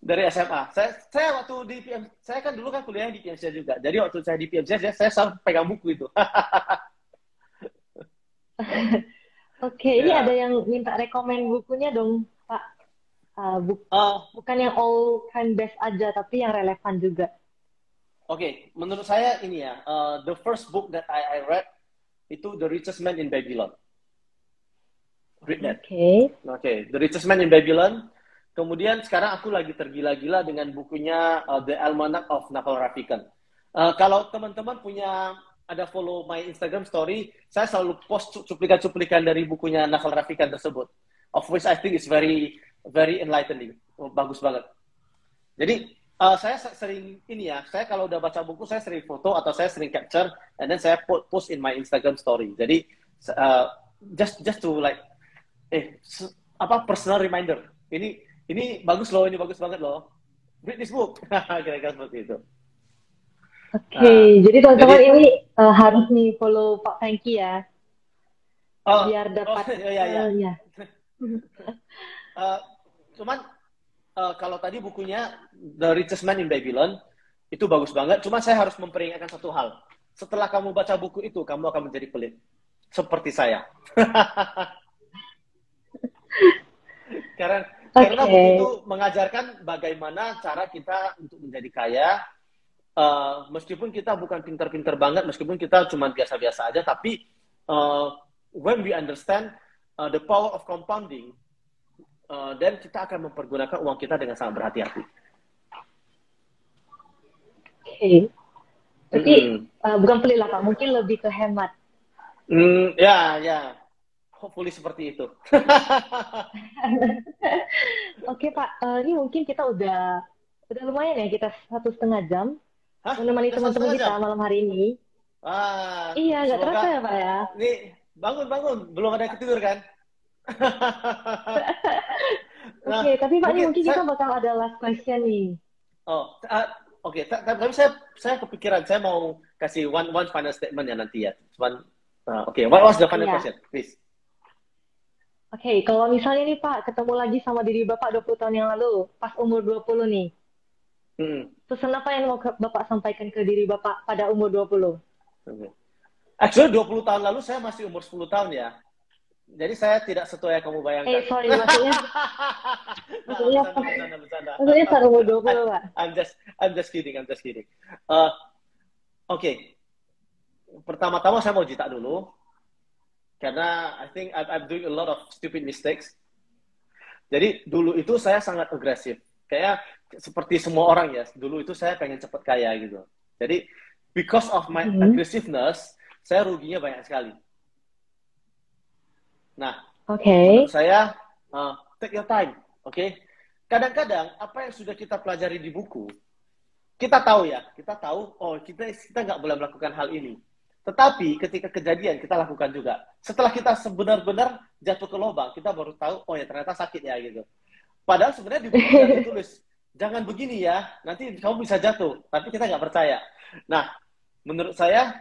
Dari SMA. Saya waktu di PM, saya kan dulu kan kuliahnya di PMC juga. Jadi waktu saya di PMC, saya selalu pegang buku itu. Oke, ini ada yang minta rekomen bukunya dong, Pak. Bukan yang all kind best aja, tapi yang relevan juga. Oke, menurut saya ini ya, the first book that I read itu The Richest Man in Babylon. Read that. Oke, The Richest Man in Babylon. Kemudian sekarang aku lagi tergila-gila dengan bukunya The Almanac of Naval Ravikant. Kalau teman-teman ada follow my Instagram story, saya selalu post cuplikan-cuplikan dari bukunya Naval Ravikant tersebut, of which I think is very very enlightening, bagus banget. Jadi saya sering saya kalau udah baca buku saya sering foto atau saya sering capture, and then saya post in my Instagram story. Jadi just to like personal reminder. Ini bagus loh, ini bagus banget loh. Read this book. Kira-kira seperti itu. Oke, jadi teman-teman ini harus nih follow Pak Frankie ya. Biar dapat. Ya. Cuman kalau tadi bukunya The Richest Man in Babylon itu bagus banget. Cuma saya harus memperingatkan satu hal. Setelah kamu baca buku itu, kamu akan menjadi pelit. Seperti saya. Karena buku itu mengajarkan bagaimana cara kita untuk menjadi kaya, meskipun kita bukan pintar-pintar banget, meskipun kita cuma biasa-biasa aja, tapi when we understand the power of compounding, dan kita akan mempergunakan uang kita dengan sangat berhati-hati. Oke. Jadi bukan pelit lah Pak, mungkin lebih ke hemat. Ya. Hopefully seperti itu. Oke Pak, ini mungkin kita udah lumayan ya, kita 1,5 jam menemani teman-teman kita malam hari ini. Iya, nggak terasa ya Pak ya? Nih, bangun, belum ada yang ketidur kan? Oke, tapi Pak, ini mungkin kita bakal ada last question nih. Oke. Tapi saya kepikiran, saya mau kasih one final statement ya nanti ya. What was the final question, please? Oke, kalau misalnya nih Pak, ketemu lagi sama diri Bapak 20 tahun yang lalu, pas umur 20 nih. Pesan apa yang mau Bapak sampaikan ke diri Bapak pada umur 20? Actually, 20 tahun lalu saya masih umur 10 tahun ya. Jadi saya tidak setua yang kamu bayangkan. Sorry, maksudnya bercanda. Maksudnya pada umur 20, Pak. I'm just kidding. Oke. Pertama-tama saya mau jitak dulu. Karena I think I'm doing a lot of stupid mistakes. Jadi dulu itu saya sangat agresif. Kayak seperti semua orang ya. Dulu itu saya pengen cepat kaya gitu. Jadi because of my aggressiveness, saya ruginya banyak sekali. Nah, menurut saya take your time, Kadang-kadang apa yang sudah kita pelajari di buku, kita tahu kita nggak boleh melakukan hal ini. Tetapi ketika kejadian kita lakukan juga. Setelah kita benar-benar jatuh ke lubang, kita baru tahu, ternyata sakit ya gitu. Padahal sebenarnya di buku sudah ditulis, jangan begini ya, nanti kamu bisa jatuh. Tapi kita nggak percaya. Nah, menurut saya,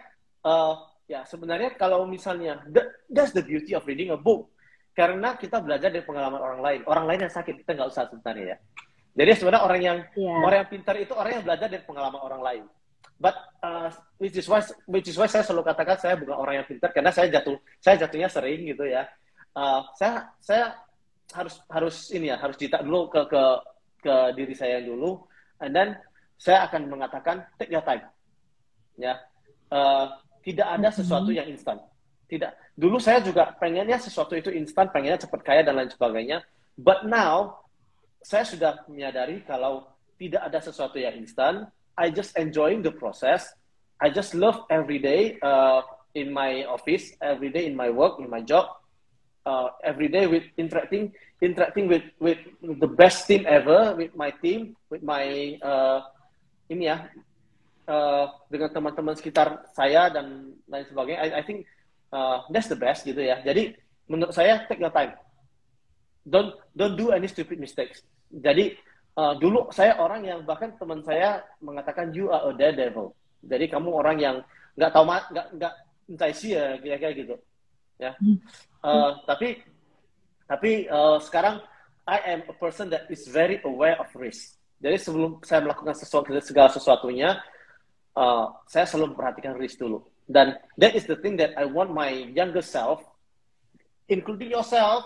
ya sebenarnya kalau misalnya, that's the beauty of reading a book. Karena kita belajar dari pengalaman orang lain. Orang lain yang sakit, kita nggak usah sebenarnya ya. Jadi sebenarnya orang yang pintar itu orang yang belajar dari pengalaman orang lain. But which is why saya selalu katakan saya bukan orang yang pintar karena saya jatuhnya sering gitu ya. Saya harus ini ya, harus ditak dulu ke diri saya dulu, and then saya akan mengatakan take your time. Ya, tidak ada sesuatu yang instan. Tidak. Dulu saya juga pengennya sesuatu itu instan, pengennya cepat kaya dan lain sebagainya. But now saya sudah menyadari kalau tidak ada sesuatu yang instan. I just enjoying the process. I just love every day in my office, every day in my work, in my job, every day with interacting with the best team ever, with my team, with my dengan teman-teman sekitar saya dan lain sebagainya. I think that's the best gitu ya. Jadi menurut saya take your time. Don't do any stupid mistakes. Jadi dulu saya orang yang bahkan teman saya mengatakan you are a daredevil. Jadi kamu orang yang nggak tahu nggak entai sih ya kira-kira gitu. Ya. Tapi sekarang I am a person that is very aware of risk. Jadi sebelum saya melakukan segala sesuatunya, saya selalu memperhatikan risk dulu. Dan that is the thing that I want my younger self, including yourself,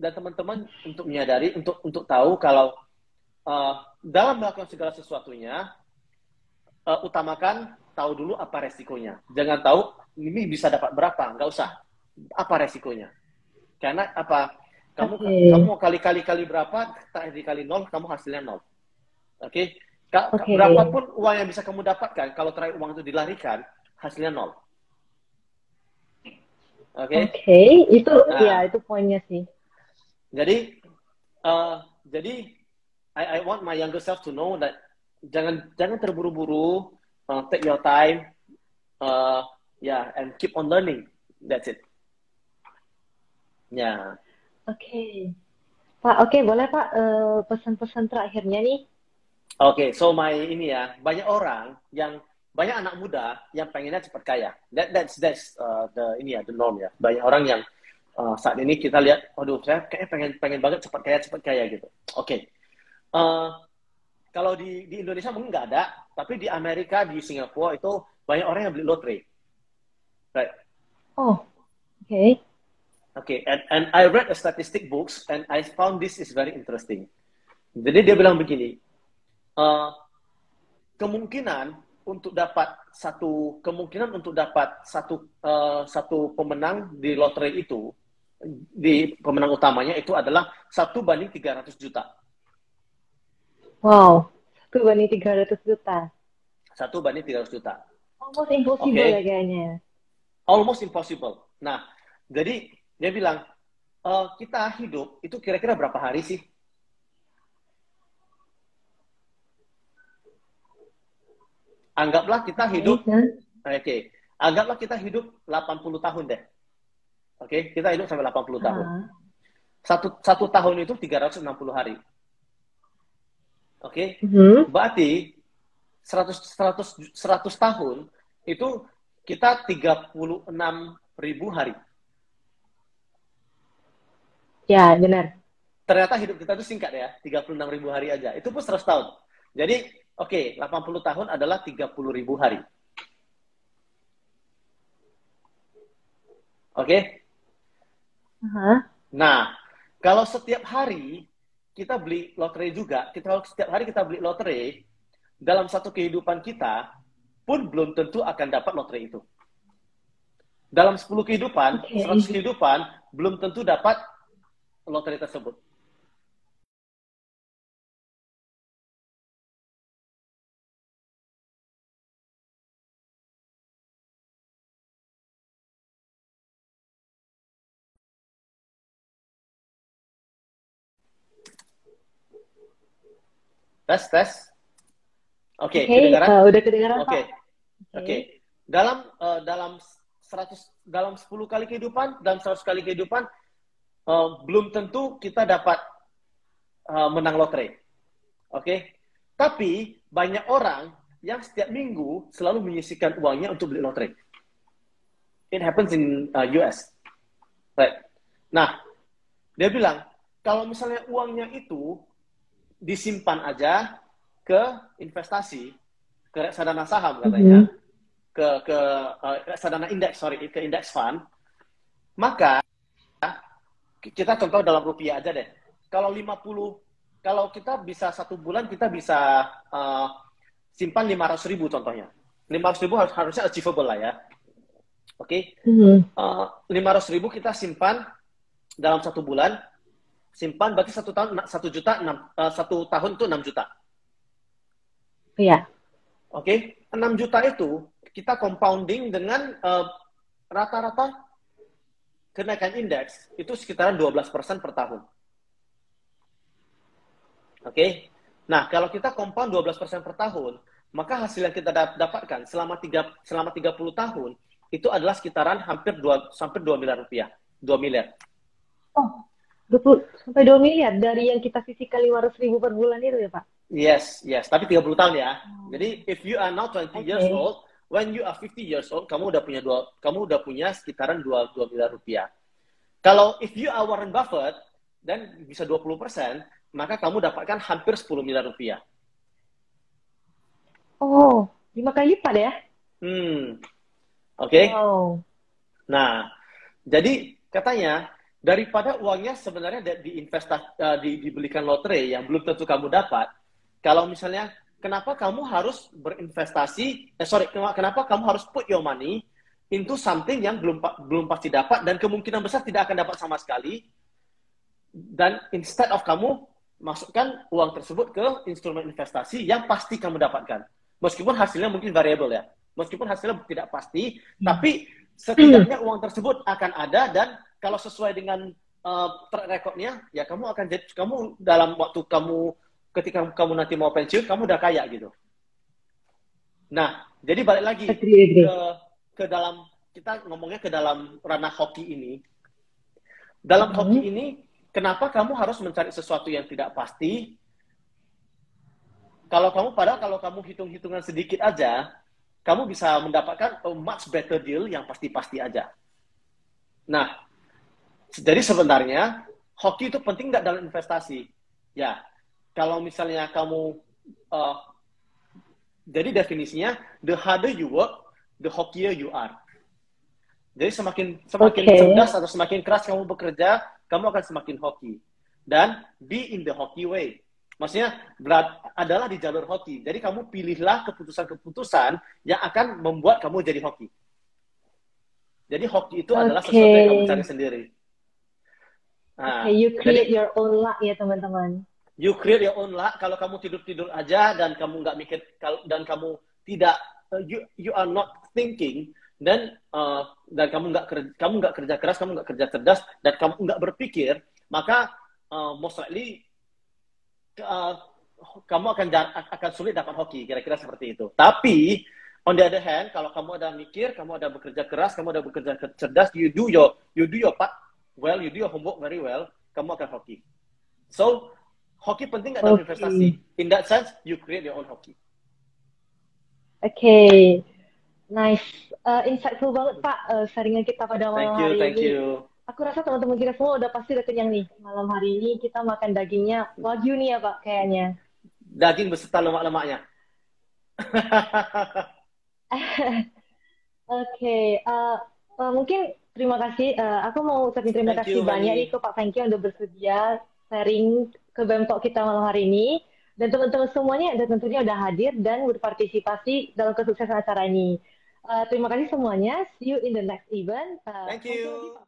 dan teman-teman untuk menyadari, untuk tahu kalau dalam melakukan segala sesuatunya, utamakan tahu dulu apa resikonya. Jangan tahu ini bisa dapat berapa, nggak usah. Apa resikonya? Karena apa? Kamu kali berapa, tak dikali nol, kamu hasilnya nol. Oke? Berapapun uang yang bisa kamu dapatkan, kalau terakhir uang itu dilarikan, hasilnya nol. Oke? Itu ya itu poinnya sih. Jadi I want my younger self to know that jangan terburu-buru, take your time, and keep on learning. That's it. Ya. Pak, boleh Pak pesan-pesan terakhirnya nih. So banyak anak muda yang pengennya cepat kaya. That's the norm ya. Banyak orang yang saat ini kita lihat, saya kayaknya pengen banget cepat kaya gitu. Kalau di Indonesia mungkin nggak ada, tapi di Amerika, di Singapura itu banyak orang yang beli lotre. Right? And I read a statistic books and I found this is very interesting. Jadi dia bilang begini, kemungkinan untuk dapat satu pemenang di lotre itu, di pemenang utamanya itu adalah 1:300 juta. Wow, 1:300 juta. 1:300 juta. Almost impossible ya kayaknya. Almost impossible. Nah, jadi dia bilang, kita hidup itu kira-kira berapa hari sih? Anggaplah kita hidup, anggaplah kita hidup 80 tahun deh. Kita hidup sampai 80 tahun. Satu tahun itu 360 hari. Berarti 100 tahun itu kita 36.000 hari. Ya, benar. Ternyata hidup kita itu singkat ya, 36.000 hari aja. Itu pun 100 tahun. Jadi, 80 tahun adalah 30.000 hari. Nah, kalau setiap hari kita beli lotre juga, setiap hari kita beli lotre, dalam satu kehidupan kita pun belum tentu akan dapat lotre itu. Dalam 10 kehidupan, 100 kehidupan, belum tentu dapat lotre tersebut. Tes. Kedengaran? Udah kedengaran, Pak. Dalam 10 kali kehidupan, dalam 100 kali kehidupan, belum tentu kita dapat menang lotre. Oke. Tapi banyak orang yang setiap minggu selalu menyisihkan uangnya untuk beli lotre. It happens in US. Right. Nah, dia bilang, kalau misalnya uangnya itu disimpan aja ke investasi, ke reksadana saham katanya, ke reksadana indeks, ke indeks fund, maka kita contoh dalam rupiah aja deh. Kalau 50, kalau kita bisa 1 bulan kita bisa simpan 500.000 contohnya. 500.000 harusnya achievable lah ya. Oke. 500.000 kita simpan dalam 1 bulan, simpan berarti 1 tahun 1 juta, 1 tahun itu 6 juta. Iya. Oke, 6 juta itu kita compounding dengan rata-rata kenaikan indeks itu sekitaran 12% per tahun. Oke. Nah, kalau kita compound 12% per tahun, maka hasil yang kita dapatkan selama 30 tahun itu adalah sekitaran hampir 2 miliar rupiah. 2 miliar. Oh, 20 sampai 2 miliar dari yang kita sisihkan 500.000 per bulan itu ya, Pak? Yes. Tapi 30 tahun ya. Jadi if you are now 20 years old, when you are 50 years old, kamu udah punya sekitaran 2 miliar rupiah. Kalau if you are Warren Buffett dan bisa 20%, maka kamu dapatkan hampir 10 miliar rupiah. Oh, 5 kali lipat ya? Oke. Wow. Nah, jadi katanya daripada uangnya sebenarnya dibelikan lotre yang belum tentu kamu dapat, kalau misalnya kenapa kamu harus berinvestasi, kenapa kamu harus put your money into something yang belum pasti dapat dan kemungkinan besar tidak akan dapat sama sekali, dan instead of kamu masukkan uang tersebut ke instrumen investasi yang pasti kamu dapatkan. Meskipun hasilnya mungkin variable ya. Meskipun hasilnya tidak pasti, tapi setidaknya uang tersebut akan ada, dan kalau sesuai dengan track record-nya, ya kamu dalam waktu ketika kamu nanti mau pensiun, kamu udah kaya gitu. Nah, jadi balik lagi ke dalam, kita ngomongnya ke dalam ranah hoki ini. Dalam hoki ini, kenapa kamu harus mencari sesuatu yang tidak pasti? Kalau kamu hitung-hitungan sedikit aja, kamu bisa mendapatkan a much better deal yang pasti-pasti aja. Nah, jadi sebenarnya hoki itu penting nggak dalam investasi? Ya, kalau misalnya kamu, jadi definisinya, the harder you work, the hockier you are. Jadi semakin cerdas atau semakin keras kamu bekerja, kamu akan semakin hoki. Dan be in the hockey way. Maksudnya adalah di jalur hoki. Jadi kamu pilihlah keputusan-keputusan yang akan membuat kamu jadi hoki. Jadi hoki itu adalah sesuatu yang kamu cari sendiri. Nah, you create your own luck ya teman-teman. You create your own luck. Kalau kamu tidur-tidur aja dan kamu nggak mikir, dan kamu tidak, you are not thinking, dan kamu nggak kerja keras, kamu nggak kerja cerdas, dan kamu nggak berpikir, maka most likely kamu akan sulit dapat hoki, kira-kira seperti itu. Tapi on the other hand, kalau kamu ada mikir, kamu ada bekerja keras, kamu ada bekerja cerdas, you do your part well, you do your homework very well, kamu akan hoki. So hoki penting nggak dalam investasi? In that sense, you create your own hoki. Oke. Nice, insightful banget Pak sharingan kita pada malam hari ini. Thank you. Aku rasa teman-teman kita semua pasti udah kenyang nih. Malam hari ini kita makan dagingnya Wagyu nih ya Pak kayaknya. Daging beserta lemak-lemaknya. Oke, mungkin terima kasih. Aku mau ucapin terima kasih banyak nih ke Pak Franky yang udah bersedia sharing ke BEM Talk kita malam hari ini. Dan teman-teman semuanya yang tentunya udah hadir dan berpartisipasi dalam kesuksesan acara ini. Terima kasih semuanya. See you in the next event. Thank you.